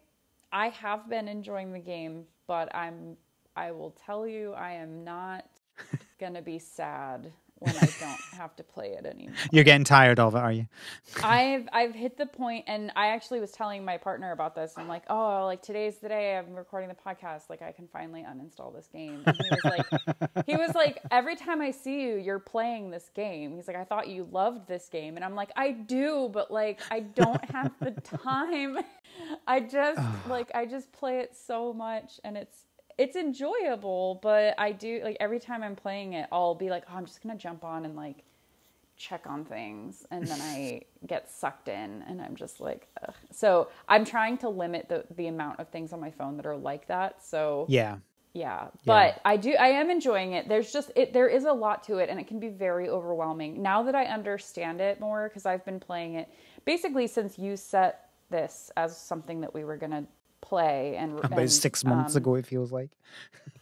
have been enjoying the game, but I will tell you, I am not gonna be sad when I don't have to play it anymore. You're getting tired of it, are you? I've hit the point, and I actually was telling my partner about this. I'm like, oh, like today's the day I'm recording the podcast. Like I can finally uninstall this game. And he was like, every time I see you, you're playing this game. He's like, I thought you loved this game, and I'm like, I do, but like I don't have the time. I just play it so much, and it's enjoyable, but I do, like, every time I'm playing it, I'll be like, oh, I'm just going to jump on and, like, check on things. And then I get sucked in, and I'm just like, ugh. So I'm trying to limit the amount of things on my phone that are like that. So, yeah. But I am enjoying it. There is a lot to it, and it can be very overwhelming. Now that I understand it more, because I've been playing it basically since you set this as something that we were going to play about 6 months ago, it feels like.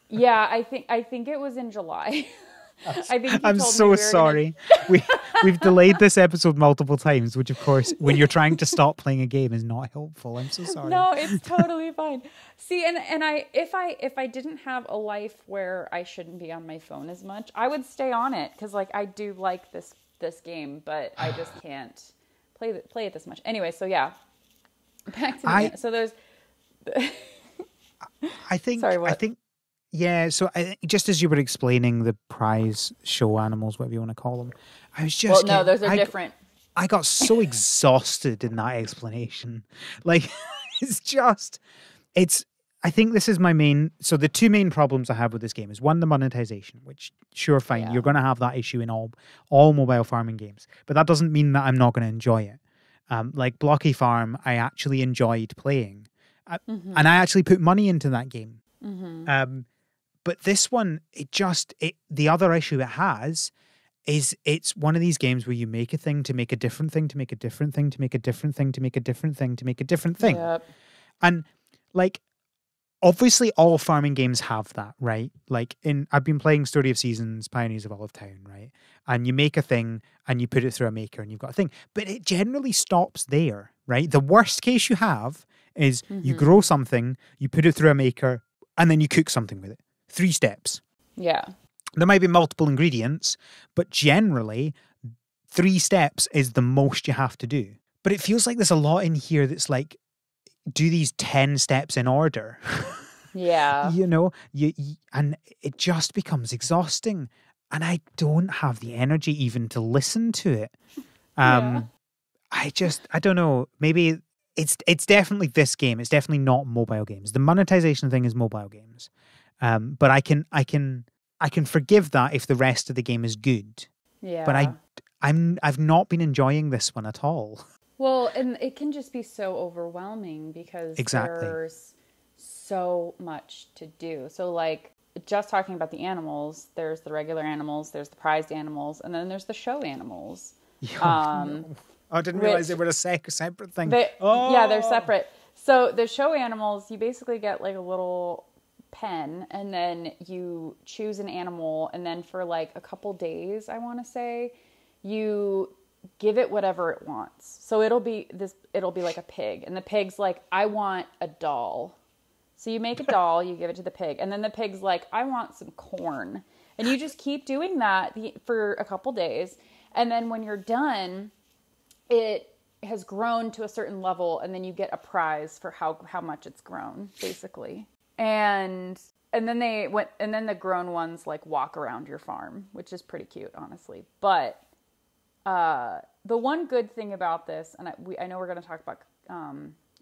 Yeah, I think it was in July. I think I'm so sorry. We've delayed this episode multiple times, which of course, when you're trying to stop playing a game, is not helpful. I'm so sorry. No, it's totally fine. See, and if I didn't have a life where I shouldn't be on my phone as much, I would stay on it, because like I do like this game, but I just can't play it this much. Anyway, so yeah, back to the game. So there's. I think. Sorry, what? I think. Yeah. So just as you were explaining the prize show animals, whatever you want to call them, I was just. Well, no, those are different. I got so exhausted in that explanation. Like, I think this is my main. So the 2 main problems I have with this game is, one, the monetization, which sure, fine, you're going to have that issue in all mobile farming games, but that doesn't mean that I'm not going to enjoy it. Like Blocky Farm, I actually enjoyed playing. And I actually put money into that game. But this one, the other issue it has is it's one of these games where you make a thing to make a different thing to make a different thing to make a different thing to make a different thing to make a different thing. Yep. And like, obviously all farming games have that, right? Like I've been playing Story of Seasons, Pioneers of Olive Town, right? And you make a thing and you put it through a maker and you've got a thing. But it generally stops there, right? The worst case you have is you grow something, you put it through a maker, and then you cook something with it. 3 steps. Yeah. There might be multiple ingredients, but generally 3 steps is the most you have to do. But it feels like there's a lot in here that's like, do these 10 steps in order. Yeah. You know, and it just becomes exhausting. And I don't have the energy even to listen to it. Yeah. I don't know. Maybe it's definitely this game. It's definitely not mobile games. The monetization thing is mobile games. But I can forgive that if the rest of the game is good. Yeah. But I've not been enjoying this one at all. Well, and it can just be so overwhelming because there's so much to do. So like just talking about the animals, there's the regular animals, there's the prized animals, and then there's the show animals. No. I didn't realize they were a separate thing. Yeah, they're separate. So the show animals, you basically get like a little pen and then you choose an animal, and then for like a couple days, I want to say, you give it whatever it wants. So it'll be like a pig, and the pig's like, I want a doll. So you make a doll, you give it to the pig, and then the pig's like, I want some corn. And you just keep doing that for a couple days. And then when you're done, it has grown to a certain level, and then you get a prize for how much it's grown, basically. And then the grown ones like walk around your farm, which is pretty cute, honestly. But the one good thing about this, and I know we're going to talk about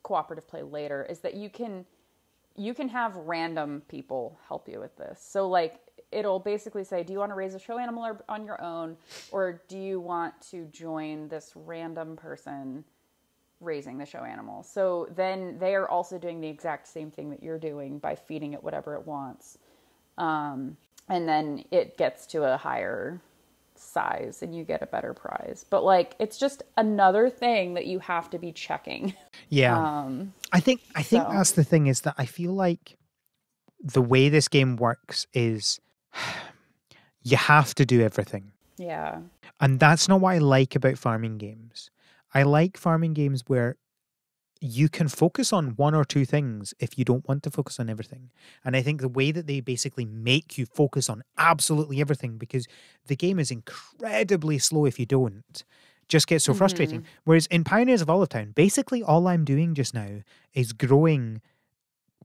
cooperative play later, is that you can have random people help you with this. So like it'll basically say, do you want to raise a show animal on your own, or do you want to join this random person raising the show animal? So then they are also doing the exact same thing that you're doing by feeding it whatever it wants. And then it gets to a higher size and you get a better prize. But like, it's just another thing that you have to be checking. Yeah. I think that's the thing, is that I feel like the way this game works is you have to do everything. Yeah. And that's not what I like about farming games. I like farming games where you can focus on 1 or 2 things if you don't want to focus on everything. And I think the way that they basically make you focus on absolutely everything, because the game is incredibly slow if you don't, just gets so frustrating. Whereas in Pioneers of Olive Town, basically all I'm doing just now is growing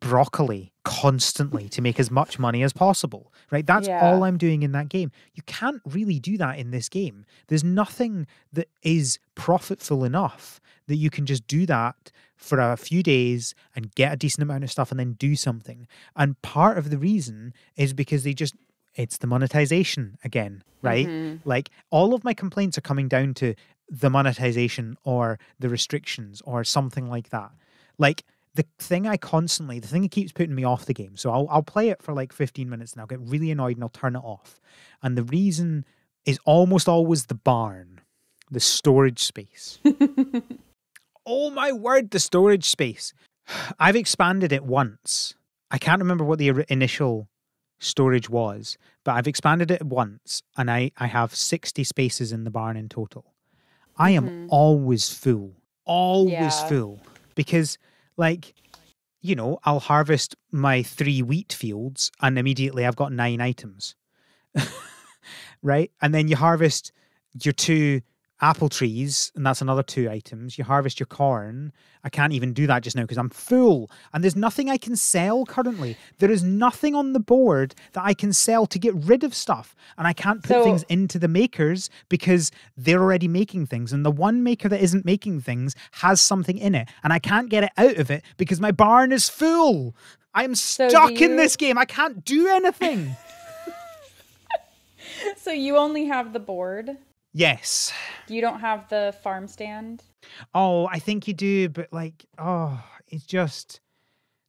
broccoli constantly to make as much money as possible, right? That's all I'm doing in that game. You can't really do that in this game. There's nothing that is profitable enough that you can just do that for a few days and get a decent amount of stuff and then do something. And part of the reason is because it's the monetization again, right? Like all of my complaints are coming down to the monetization or the restrictions or something like that. Like the thing that keeps putting me off the game. So I'll play it for like 15 minutes and I'll get really annoyed and I'll turn it off. And the reason is almost always the barn, the storage space. Oh my word, the storage space. I've expanded it once. I can't remember what the initial storage was, but I've expanded it once and I have 60 spaces in the barn in total. I am always full. Full. Because like, you know, I'll harvest my 3 wheat fields and immediately I've got 9 items. Right? And then you harvest your 2 apple trees and that's another 2 items. You harvest your corn. I can't even do that just now because I'm full. And there's nothing I can sell currently. There is nothing on the board that I can sell to get rid of stuff. And I can't put things into the makers because they're already making things. And the one maker that isn't making things has something in it. And I can't get it out of it because my barn is full. I'm stuck in this game. I can't do anything. So you only have the board? Yes. You don't have the farm stand? Oh, I think you do, but like, it's just,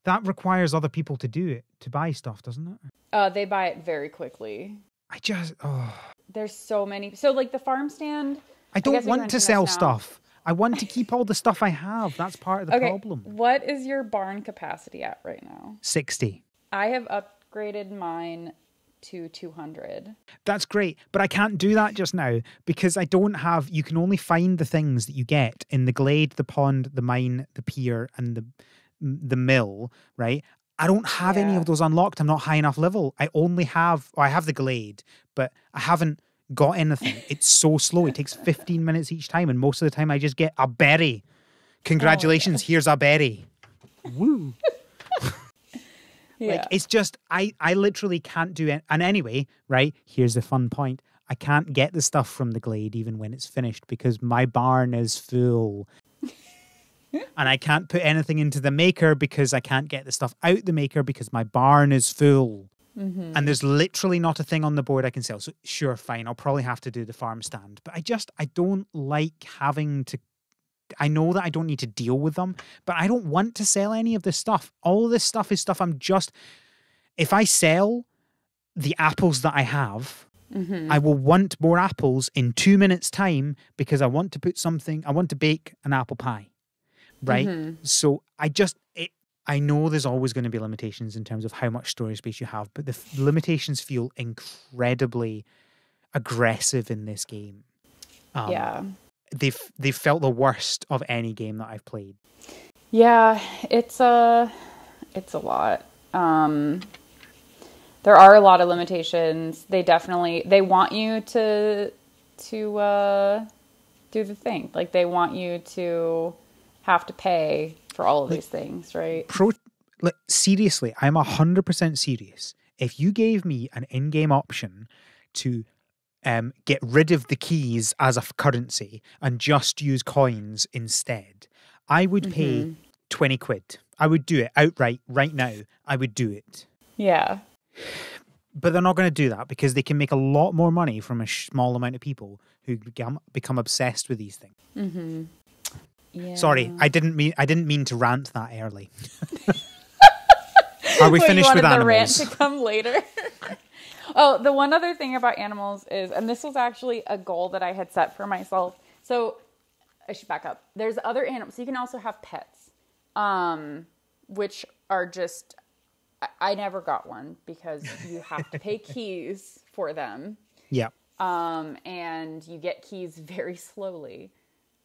that requires other people to do it, to buy stuff, doesn't it? They buy it very quickly. There's so many. So like the farm stand. I don't want to sell stuff. I want to keep all the stuff I have. That's part of the Okay, problem. what is your barn capacity at right now? 60. I have upgraded mine to 200. That's great, but I can't do that just now because I don't have. You can only find the things that you get in the glade, the pond, the mine, the pier, and the mill. Right? I don't have any Yeah. of those unlocked. I'm not high enough level. I only have. I have the glade, but I haven't got anything. It's so slow. It takes 15 minutes each time, and most of the time I just get a berry. Congratulations! gosh. Here's a berry. Woo! Yeah. Like, it's just, I literally can't do it. And anyway, right, here's the fun point. I can't get the stuff from the glade even when it's finished because my barn is full. And I can't put anything into the maker because I can't get the stuff out the maker because my barn is full. Mm-hmm. And there's literally not a thing on the board I can sell. So sure, fine, I'll probably have to do the farm stand. But I don't like having to. I know that I don't need to deal with them, but I don't want to sell any of this stuff. All this stuff is stuff if I sell the apples that I have, Mm-hmm. I will want more apples in 2 minutes' time because I want to bake an apple pie. Right? Mm-hmm. So I know there's always going to be limitations in terms of how much storage space you have, but the limitations feel incredibly aggressive in this game. Yeah. They've felt the worst of any game that I've played. Yeah, it's a lot. There are a lot of limitations. They want you to do the thing. Like, they want you to have to pay for all of these things, right? Seriously, I'm 100% serious. If you gave me an in-game option to get rid of the keys as a currency and just use coins instead, I would pay 20 quid. I would do it outright right now. I would do it. Yeah. But they're not going to do that because they can make a lot more money from a small amount of people who become obsessed with these things. Mm-hmm. Yeah. Sorry, I didn't mean to rant that early. Are we finished with animals? The rant to come later. Oh, the one other thing about animals is, and this was actually a goal that I had set for myself. So I should back up. There's other animals. So you can also have pets, which are just, I never got one because you have to pay keys for them. Yeah. And you get keys very slowly.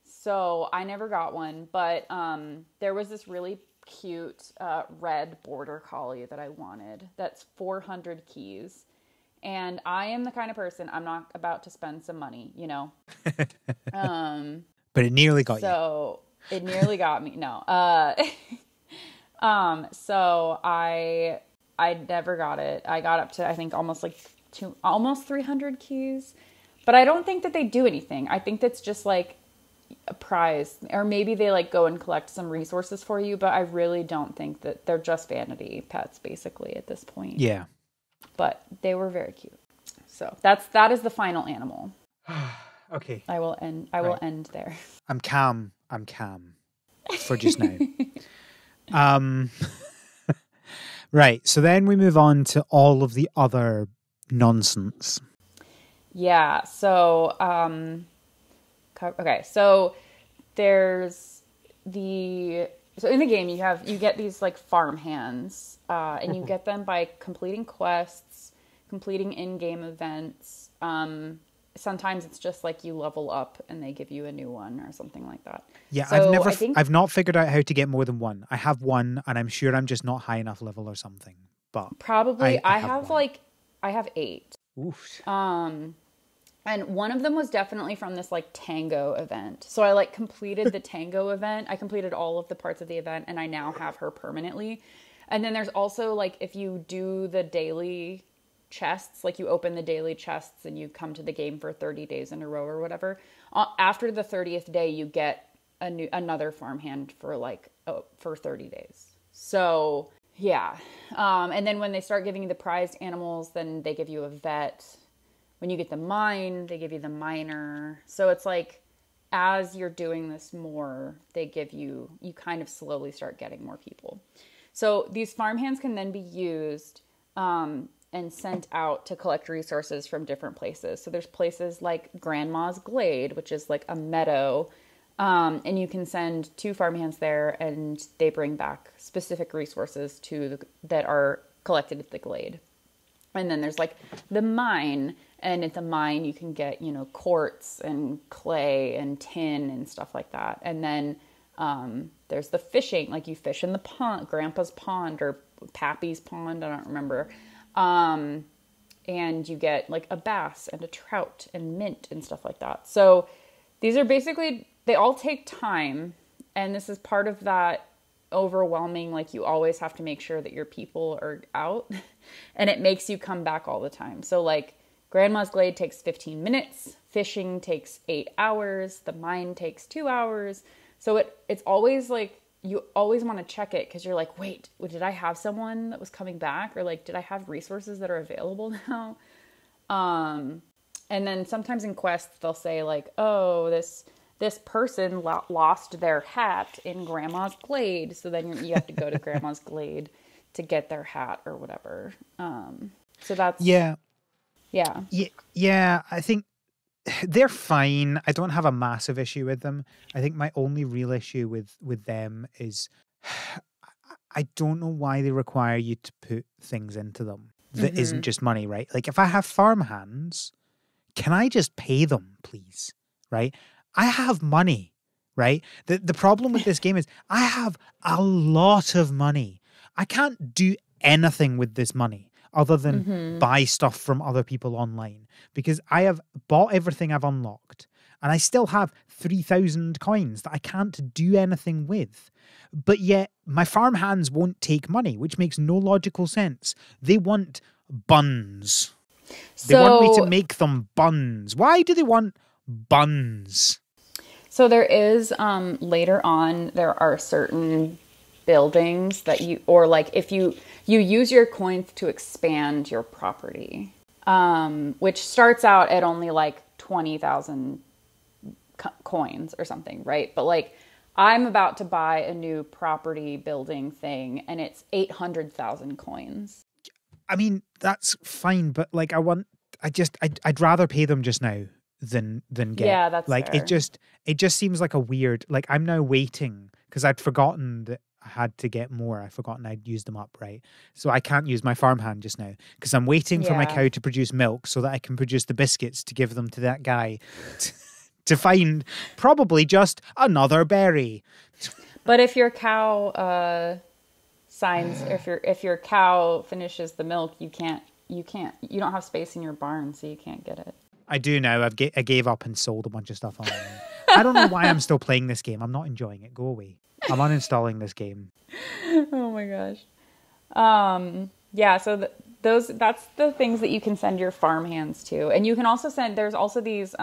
So I never got one, but there was this really cute red border collie that I wanted. That's 400 keys. And I am the kind of person, I'm not about to spend some money, you know. But it nearly got you. So it nearly got me. No. So I never got it. I got up to, I think, almost 300 keys. But I don't think that they do anything. I think that's just like a prize, or maybe they like go and collect some resources for you, but I really don't think that they're just vanity pets basically at this point. Yeah. But they were very cute. So that is the final animal. Okay. I will end there. I'm calm for just now. Right. So then we move on to all of the other nonsense. Yeah. So okay. So there's so in the game you get these like farm hands, and you get them by completing quests, completing in-game events. Sometimes it's just like you level up and they give you a new one or something like that. Yeah, so I've not figured out how to get more than one. I have one, and I'm sure I'm just not high enough level or something. But probably I have 8. Oof. And one of them was definitely from this like tango event. So I like completed the tango event. I completed all of the parts of the event, and I now have her permanently. And then there's also like, if you do the daily chests, like you open the daily chests and you come to the game for 30 days in a row or whatever. After the 30th day, you get another farmhand for 30 days. So yeah. And then when they start giving you the prized animals, then they give you a vet. When you get the mine, they give you the miner. So it's like, as you're doing this more, they give you kind of slowly start getting more people. So these farmhands can then be used and sent out to collect resources from different places. So there's places like Grandma's Glade, which is like a meadow And you can send 2 farmhands there, and they bring back specific resources that are collected at the glade. And then there's like the mine, and at the mine you can get, quartz and clay and tin and stuff like that. And then there's the fishing, like you fish in the pond, Grandpa's pond or Pappy's pond, I don't remember. And you get like a bass and a trout and mint and stuff like that. So these are basically, they all take time. And this is part of that overwhelming, like you always have to make sure that your people are out and it makes you come back all the time. So like Grandma's Glade takes 15 minutes, fishing takes 8 hours, the mine takes 2 hours. So it's always like, you always want to check it because you're like, wait, did I have someone that was coming back? Or like, did I have resources that are available now? And then sometimes in quests, they'll say like, oh, this person lost their hat in Grandma's Glade. So then you have to go to Grandma's Glade to get their hat or whatever. So that's... Yeah. Yeah. Yeah, I think they're fine. I don't have a massive issue with them. I think my only real issue with them is I don't know why they require you to put things into them that isn't just money, right? Like if I have farmhands, can I just pay them, please? Right? I have money, right? The problem with this game is I have a lot of money. I can't do anything with this money other than buy stuff from other people online because I have bought everything I've unlocked and I still have 3,000 coins that I can't do anything with. But yet my farmhands won't take money, which makes no logical sense. They want buns. They want me to make them buns. Why do they want buns? So there is, later on, there are certain buildings that or like if you use your coins to expand your property, which starts out at only like 20,000 coins or something, right? But like I'm about to buy a new property building thing and it's 800,000 coins. I mean, that's fine, but like I'd rather pay them just now than get. Yeah, that's like fair. It just seems like a weird, like I'm now waiting because I'd forgotten that I had to get more. I'd forgotten I'd used them up, right? So I can't use my farmhand just now because I'm waiting for my cow to produce milk so that I can produce the biscuits to give them to that guy to find probably just another berry. But if your cow if your cow finishes the milk, you don't have space in your barn, so you can't get it. I do now. I gave up and sold a bunch of stuff online. I don't know why I'm still playing this game. I'm not enjoying it. Go away. I'm uninstalling this game. Oh my gosh. Yeah, so that's the things that you can send your farmhands to. And you can also there's also these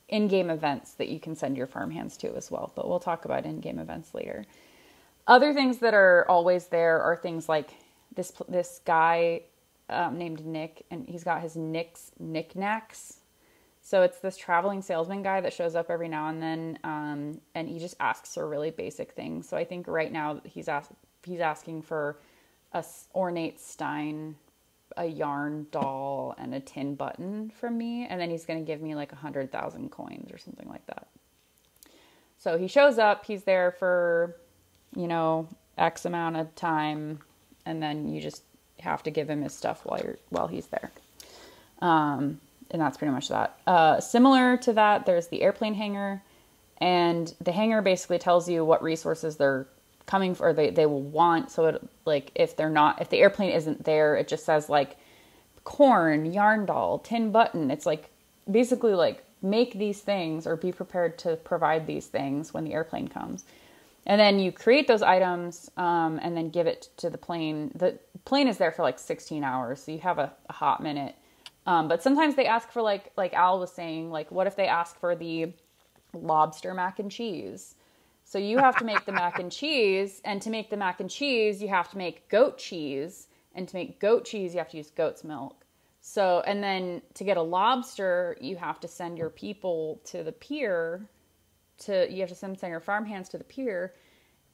in-game events that you can send your farmhands to as well. But we'll talk about in-game events later. Other things that are always there are things like this guy named Nick, and he's got his knickknacks. So it's this traveling salesman guy that shows up every now and then, and he just asks for really basic things. So I think right now he's asking for a ornate stein, a yarn doll, and a tin button from me, and then he's going to give me like 100,000 coins or something like that. So he shows up, he's there for, X amount of time, and then you just have to give him his stuff while he's there. And that's pretty much that. Similar to that, there's the airplane hangar, and the hangar basically tells you what resources they're coming for, they will want. So if the airplane isn't there, it just says like corn, yarn doll, tin button. It's like basically like make these things or be prepared to provide these things when the airplane comes. And then you create those items and then give it to the plane. The plane is there for like 16 hours, so you have a hot minute. But sometimes they ask for like Al was saying, like, what if they ask for the lobster mac and cheese? So you have to make the mac and cheese, and to make the mac and cheese, you have to make goat cheese, and to make goat cheese, you have to use goat's milk. So, and then to get a lobster, you have to send your people to the pier. You have to send your farmhands to the pier,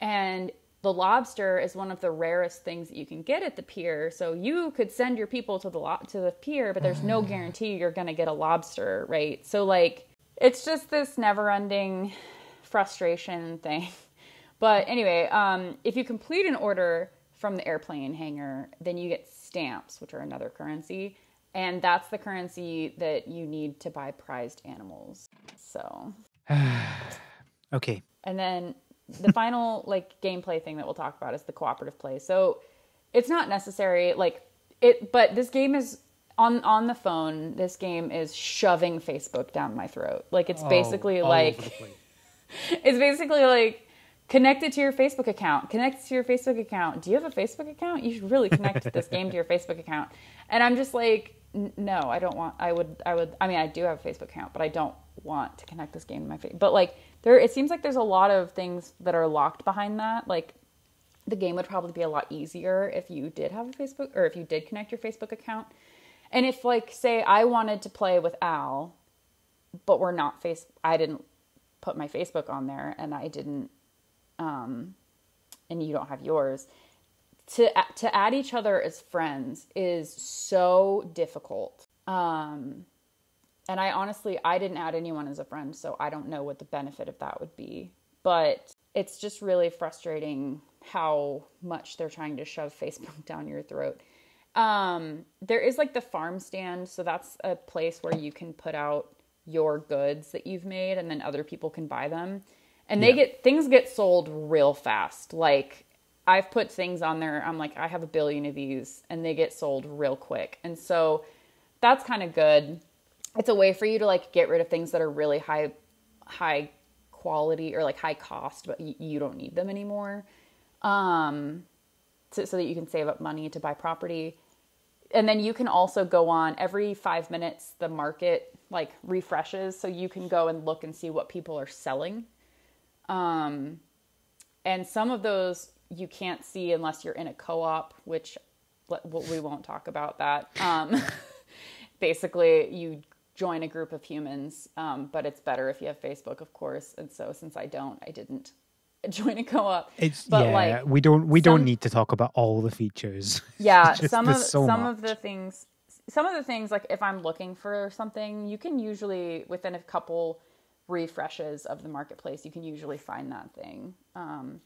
and the lobster is one of the rarest things that you can get at the pier. So you could send your people to the pier, but there's no guarantee you're going to get a lobster, right? So like it's just this never-ending frustration thing. But anyway, if you complete an order from the airplane hangar, then you get stamps, which are another currency. And that's the currency that you need to buy prized animals. So. Okay. And then the final like gameplay thing that we'll talk about is the cooperative play. So it's not necessary, but this game is on the phone. This game is shoving Facebook down my throat. Like it's basically it's basically like connect it to your Facebook account. Connect it to your Facebook account. Do you have a Facebook account? You should really connect this game to your Facebook account. And I'm just like, no, I don't want. I mean, I do have a Facebook account, but I don't want to connect this game to my Facebook. But like it seems like there's a lot of things that are locked behind that. Like the game would probably be a lot easier if you did have a Facebook or if you did connect your Facebook account. And if like, say I wanted to play with Al, but I didn't put my Facebook on there and I didn't, and you don't have yours, to add each other as friends is so difficult. And I didn't add anyone as a friend, so I don't know what the benefit of that would be. But it's just really frustrating how much they're trying to shove Facebook down your throat. There is like the farm stand, so that's a place where you can put out your goods that you've made and then other people can buy them. And things get sold real fast. Like I've put things on there, I'm like, I have 1 billion of these, and they get sold real quick. And so that's kind of good. It's a way for you to like get rid of things that are really high quality or like high cost, but you don't need them anymore. So that you can save up money to buy property. And then you can also go on every 5 minutes, the market like refreshes. So you can go and look and see what people are selling. And some of those you can't see unless you're in a co-op, which we won't talk about that. Basically you join a group of humans, but it's better if you have Facebook, of course. And so since I didn't join a co-op. We don't need to talk about all the features. Yeah, some of the things like if I'm looking for something, you can usually within a couple refreshes of the marketplace, you can usually find that thing.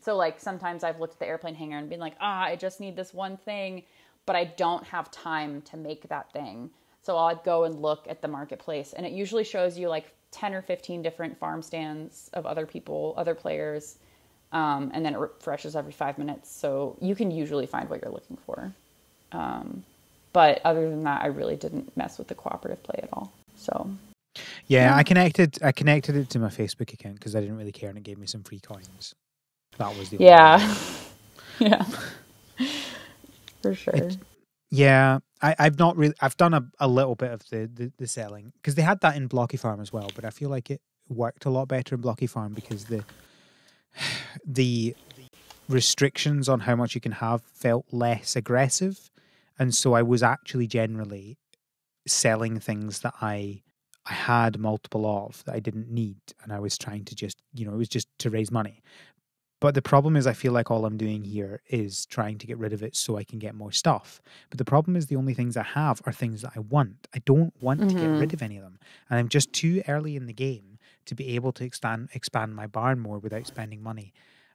So like sometimes I've looked at the airplane hangar and been like, I just need this one thing, but I don't have time to make that thing. So I'd go and look at the marketplace, and it usually shows you like 10 or 15 different farm stands of other people, other players. And then it refreshes every 5 minutes. So you can usually find what you're looking for. But other than that, I really didn't mess with the cooperative play at all. So yeah. I connected it to my Facebook account because I didn't really care, and it gave me some free coins. That was the only one. Yeah. For sure. I've not really. I've done a little bit of the selling because they had that in Blocky Farm as well, but I feel like it worked a lot better in Blocky Farm because the restrictions on how much you can have felt less aggressive, and so I was actually generally selling things that I had multiple of that I didn't need, and I was trying to just, it was just to raise money. But the problem is I feel like all I'm doing here is trying to get rid of it so I can get more stuff. But the problem is the only things I have are things that I want. I don't want to get rid of any of them. And I'm just too early in the game to be able to expand my barn more without spending money.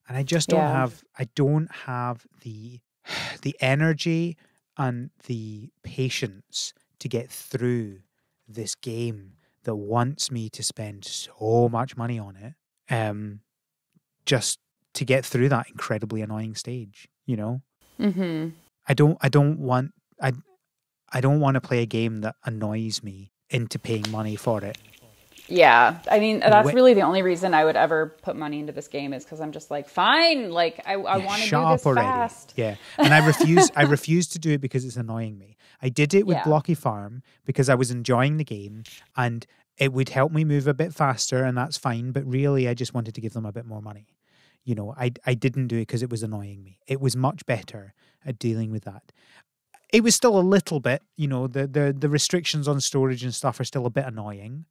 And I just don't have the energy and the patience to get through this game that wants me to spend so much money on it. Just to get through that incredibly annoying stage, Mm-hmm. I don't want to play a game that annoys me into paying money for it. Yeah, I mean that's really the only reason I would ever put money into this game is because I'm just like, fine, like I want to do this already. Fast. Yeah, and I refuse to do it because it's annoying me. I did it with Blocky Farm because I was enjoying the game and it would help me move a bit faster, and that's fine. But really, I just wanted to give them a bit more money. I didn't do it because it was annoying me. It was much better at dealing with that. It was still a little bit, the restrictions on storage and stuff are still a bit annoying,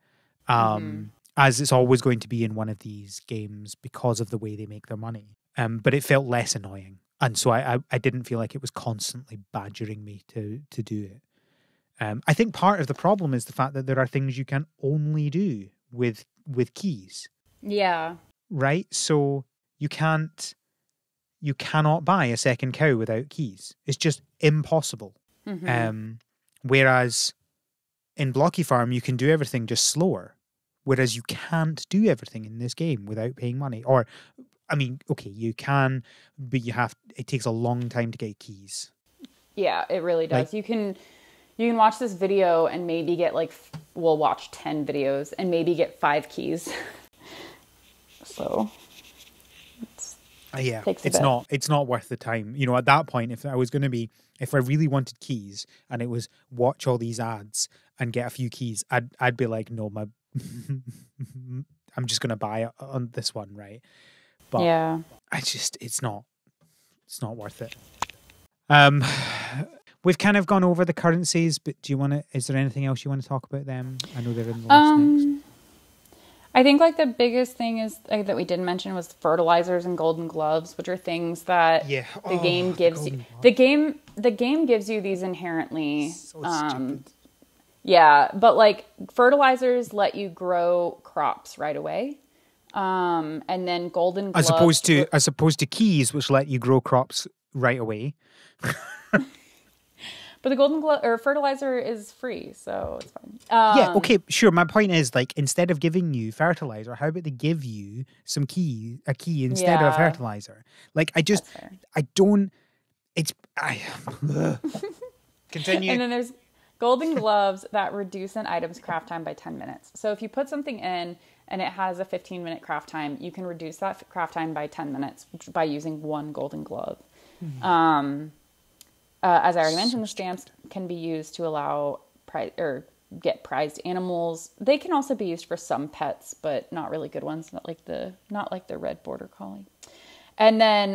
as it's always going to be in one of these games because of the way they make their money. But it felt less annoying. And so I didn't feel like it was constantly badgering me to do it. I think part of the problem is the fact that there are things you can only do with keys, Yeah. right? So you cannot buy a second cow without keys. It's just impossible. Mm-hmm. Whereas in Blocky Farm, you can do everything just slower. Whereas you can't do everything in this game without paying money. Or, I mean, okay, you can, but it takes a long time to get keys. Yeah, it really Like, does. You can watch this video and maybe get we'll watch 10 videos and maybe get 5 keys. So yeah, takes a bit. it's not worth the time. You know, at that point, if I really wanted keys and it was watch all these ads and get a few keys, I'd be like, no, I'm just gonna buy it on this one, right? But Yeah. it's not worth it. Um, we've kind of gone over the currencies, but is there anything else you want to talk about them? I know they're in the list next. I think the biggest thing is that we didn't mention was fertilizers and golden gloves, which are things that the game gives you. The game gives you these inherently. So stupid. Yeah, but fertilizers let you grow crops right away. And then golden gloves As opposed to keys, which let you grow crops right away. But the golden glove or fertilizer is free, so it's fine. Yeah, okay, sure. My point is, instead of giving you fertilizer, how about they give you a key instead of fertilizer? Continue. And then there's golden gloves that reduce an item's craft time by 10 minutes. So if you put something in and it has a 15-minute craft time, you can reduce that craft time by 10 minutes by using one golden glove. As I already mentioned, the stamps can be used to allow get prized animals. They can also be used for some pets, but not really good ones, not like the red border collie. And then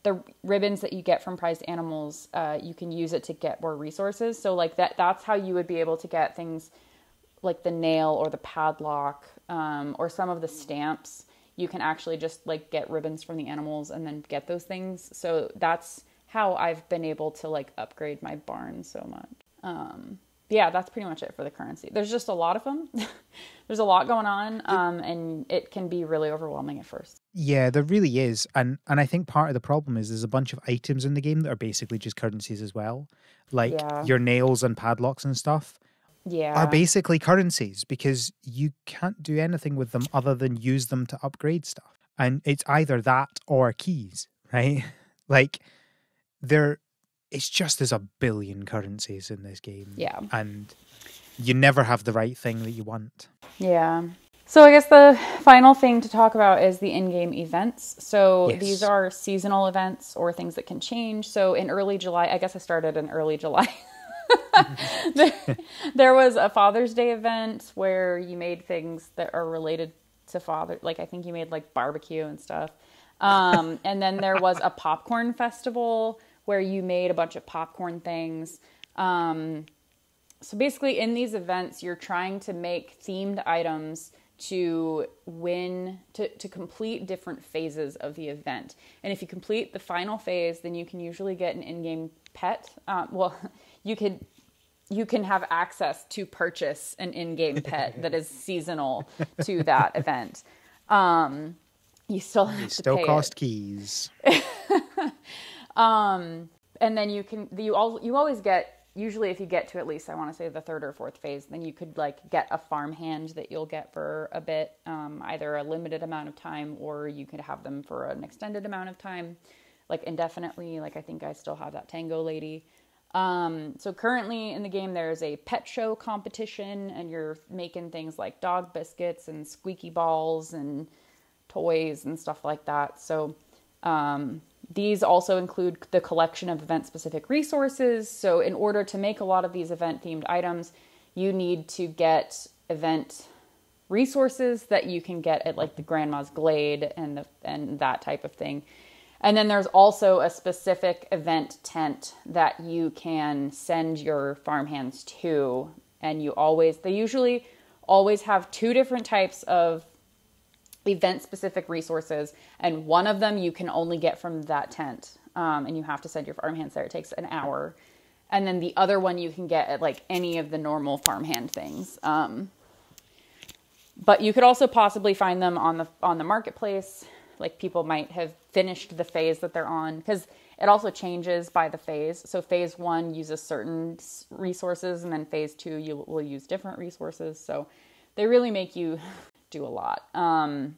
the ribbons that you get from prized animals, you can use it to get more resources. So that's how you would be able to get things like the nail or the padlock, or some of the stamps. You can actually just get ribbons from the animals and then get those things. So that's how I've been able to upgrade my barn so much. Yeah, that's pretty much it for the currency. There's just a lot of them. There's a lot going on, and it can be really overwhelming at first. Yeah, there really is. And I think part of the problem is there's a bunch of items in the game that are basically just currencies as well. Your nails and padlocks and stuff are basically currencies because you can't do anything with them other than use them to upgrade stuff. And it's either that or keys, right? It's just there's a billion currencies in this game. Yeah. And you never have the right thing that you want. Yeah. So I guess the final thing to talk about is the in-game events. So these are seasonal events or things that can change. So in early July, I guess I started in early July. There was a Father's Day event where you made things that are related to father. I think you made barbecue and stuff. And then there was a popcorn festival where you made a bunch of popcorn things. So basically in these events, you're trying to make themed items to complete different phases of the event. And if you complete the final phase, then you can usually get an in-game pet. You can have access to purchase an in-game pet that is seasonal to that event. You still have to pay cost keys. And then you always get, usually if you get to at least, I want to say the third or fourth phase, then you could get a farm hand that you'll get for a bit, either a limited amount of time, or you could have them for an extended amount of time, indefinitely. I think I still have that Tango Lady. So currently in the game, there's a pet show competition, and you're making things like dog biscuits and squeaky balls and toys and stuff like that. So, these also include the collection of event-specific resources. So in order to make a lot of these event-themed items, you need to get event resources that you can get at the Grandma's Glade and that type of thing. And then there's also a specific event tent that you can send your farmhands to. And they usually always have 2 different types of event-specific resources, and one of them you can only get from that tent, and you have to send your farmhands there. It takes an hour. And then the other one you can get at any of the normal farmhand things. But you could also possibly find them on the marketplace. Like people might have finished the phase that they're on, because it also changes by the phase. So phase 1 uses certain resources, and then phase 2 you will use different resources. So they really make you do a lot. I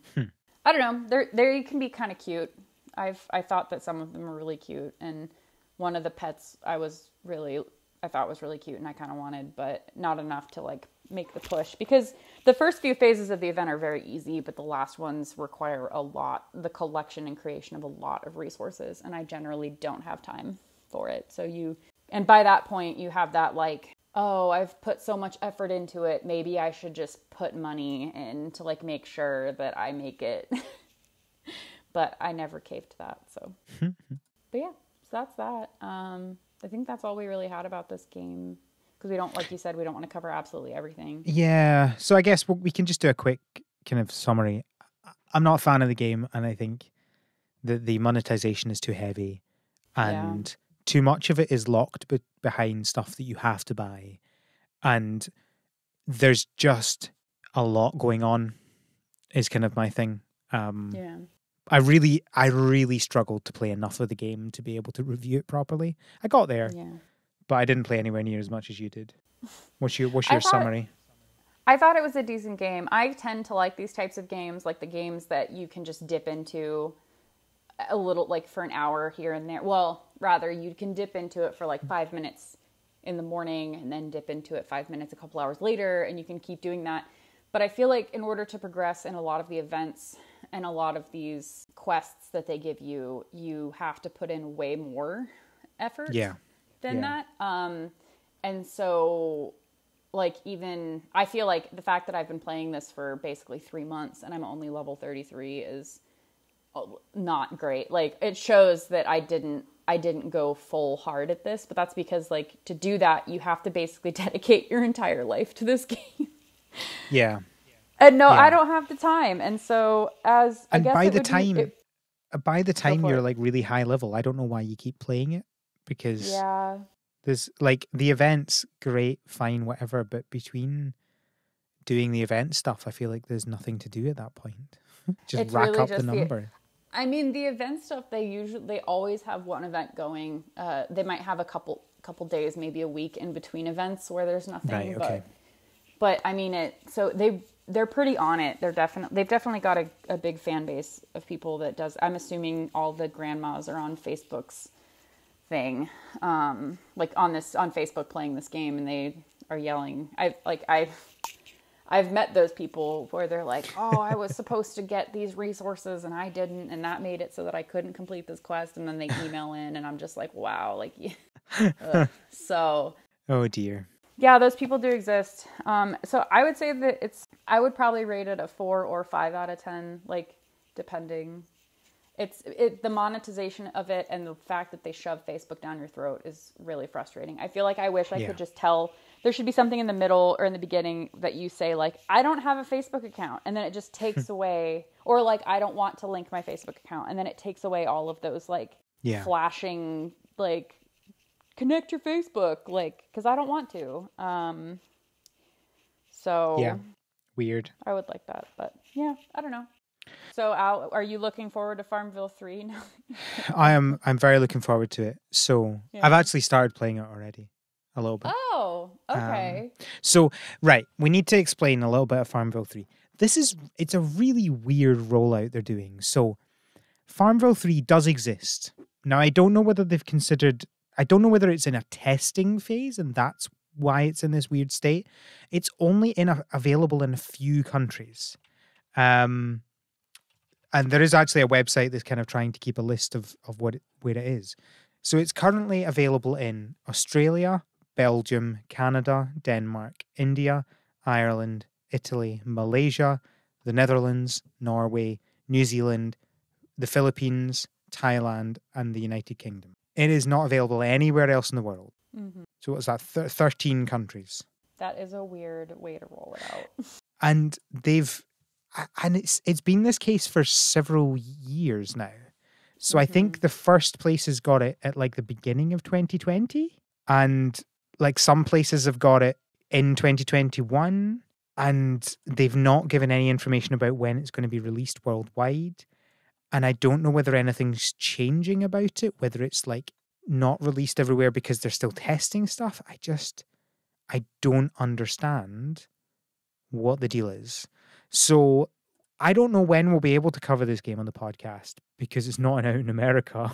don't know. They can be kind of cute. I thought that some of them were really cute, and one of the pets I thought was really cute, and I kind of wanted, but not enough to like make the push, because the first few phases of the event are very easy, but the last ones require the collection and creation of a lot of resources, and I generally don't have time for it. And by that point you have that like, oh, I've put so much effort into it, maybe I should just put money in to like make sure that I make it. But I never caved to that. So, but yeah, so that's that. I think that's all we really had about this game, because we don't, like you said, we don't want to cover absolutely everything. Yeah. So I guess we can just do a quick kind of summary. I'm not a fan of the game, and I think that the monetization is too heavy, and too much of it is locked behind stuff that you have to buy. And there's just a lot going on is kind of my thing. I really struggled to play enough of the game to be able to review it properly. I got there, but I didn't play anywhere near as much as you did. What's your summary? I thought it was a decent game. I tend to like these types of games, like the games that you can just dip into a little, like for an hour here and there. Well, rather, you can dip into it for like 5 minutes in the morning and then dip into it 5 minutes a couple hours later, and you can keep doing that. But I feel like in order to progress in a lot of the events and a lot of these quests that they give you, you have to put in way more effort than that. And so, like, even I feel like the fact that I've been playing this for basically 3 months and I'm only level 33 is not great. Like, it shows that I didn't go full hard at this, but that's because, like, to do that, you have to basically dedicate your entire life to this game. Yeah. And I don't have the time. And so by the time you're like really high level, I don't know why you keep playing it, because there's like the events, great, fine, whatever. But between doing the event stuff, I feel like there's nothing to do at that point. Just rack really up the number. The event stuff, they always have one event going. They might have a couple days, maybe a week in between events where there's nothing. Right, okay. But I mean, they're pretty on it. They've definitely got a big fan base of people that does. I'm assuming all the grandmas are on Facebook's thing, like on Facebook playing this game, and they are yelling. I've met those people where they're like, oh, I was supposed to get these resources and I didn't, and that made it so that I couldn't complete this quest, and then they email in, and I'm just like, wow, like, so. Oh dear. Yeah, those people do exist. So I would say that I would probably rate it a 4 or 5 out of 10, like, depending. The monetization of it and the fact that they shove Facebook down your throat is really frustrating. I feel like I wish I could just tell. There should be something in the middle or in the beginning that you say, like, I don't have a Facebook account, and then it just takes away, or like, I don't want to link my Facebook account, and then it takes away all of those, like, flashing, like, connect your Facebook, like, because I don't want to. So weird. I would like that, but yeah, I don't know. So Al, are you looking forward to Farmville 3 now? I'm very looking forward to it. So I've actually started playing it already, a little bit. Oh, okay. So right, we need to explain a little bit of Farmville 3. It's a really weird rollout they're doing. So Farmville 3 does exist. Now, I don't know whether it's in a testing phase, and that's why it's in this weird state. It's only available in a few countries. And there is actually a website that's kind of trying to keep a list of where it is. So it's currently available in Australia, Belgium, Canada, Denmark, India, Ireland, Italy, Malaysia, the Netherlands, Norway, New Zealand, the Philippines, Thailand, and the United Kingdom. It is not available anywhere else in the world. Mm-hmm. So what's that? 13 countries. That is a weird way to roll it out. And it's been this case for several years now. So I think the first places got it at like the beginning of 2020, and like some places have got it in 2021, and they've not given any information about when it's going to be released worldwide. And I don't know whether anything's changing about it, whether it's like not released everywhere because they're still testing stuff. I don't understand what the deal is. So I don't know when we'll be able to cover this game on the podcast because it's not out in America.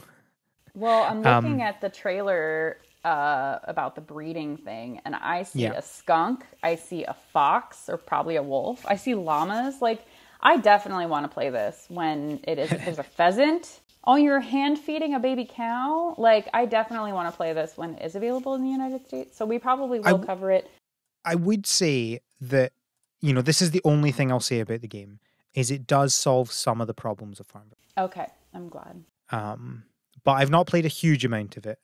Well, I'm looking Um, at the trailer about the breeding thing, and I see yeah. a skunk, I see a fox, or probably a wolf. I see llamas. Like, I definitely want to play this when it is. There's a pheasant. Oh, you're hand feeding a baby cow. Like, I definitely want to play this when it is available in the United States. So we probably I will cover it. I would say that, this is the only thing I'll say about the game, is it does solve some of the problems of Farmville. Okay, I'm glad. But I've not played a huge amount of it.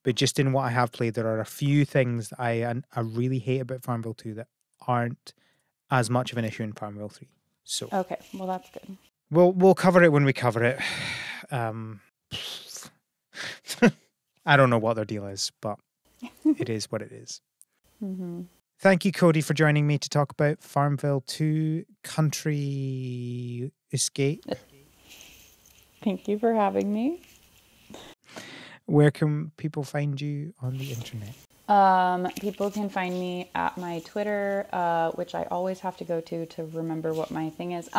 But just in what I have played, there are a few things that I really hate about Farmville 2 that aren't as much of an issue in Farmville 3. So Okay, well, that's good. we'll cover it when we cover it. I don't know what their deal is, but it is what it is. Mm-hmm. Thank you, Cody, for joining me to talk about Farmville 2 Country Escape. Thank you for having me. Where can people find you on the internet? People can find me at my Twitter, which I always have to go to remember what my thing is.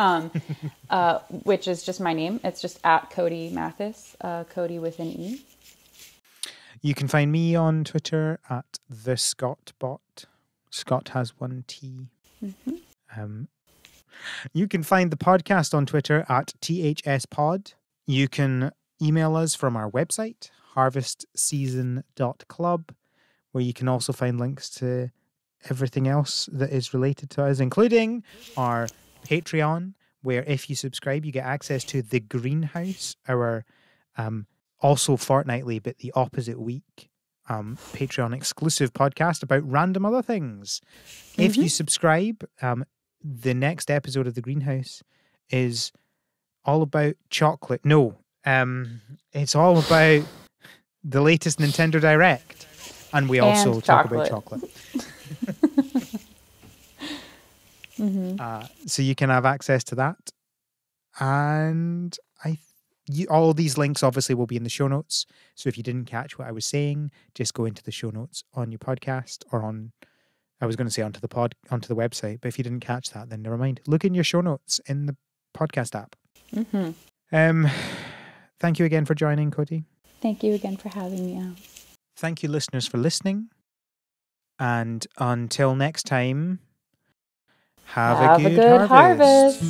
Which is just my name. It's just at Cody Mathis, Cody with an E. You can find me on Twitter at the ScottBot. Scott has one T. Mm-hmm. You can find the podcast on Twitter at THSPod. You can email us from our website, harvestseason.club, where you can also find links to everything else that is related to us, including our Patreon, where if you subscribe, you get access to The Greenhouse, our also fortnightly, but the opposite week, Patreon exclusive podcast about random other things. Mm-hmm. If you subscribe, the next episode of The Greenhouse is all about chocolate. No, it's all about the latest Nintendo Direct. And we also talk about chocolate. Mm-hmm. So you can have access to that. And all these links obviously will be in the show notes. So if you didn't catch what I was saying, just go into the show notes on your podcast or I was going to say onto the website, but if you didn't catch that, then never mind. Look in your show notes in the podcast app. Mm-hmm. Thank you again for joining, Cody. Thank you again for having me on. Thank you, listeners, for listening. And until next time, have a good harvest.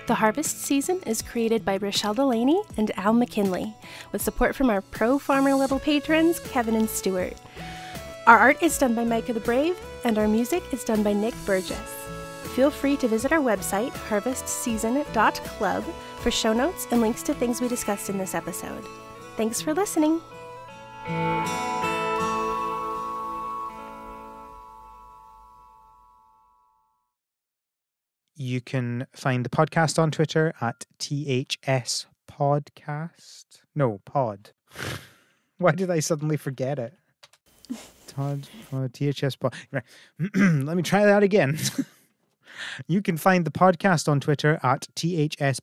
The Harvest Season is created by Rochelle Delaney and Al McKinley, with support from our Pro Farmer level patrons, Kevin and Stuart. Our art is done by Micah the Brave, and our music is done by Nick Burgess. Feel free to visit our website, harvestseason.club, for show notes and links to things we discussed in this episode. Thanks for listening. You can find the podcast on Twitter at THS Podcast. No, Pod. Why did I suddenly forget it? THS Pod. Right. Let me try that again. You can find the podcast on Twitter at THS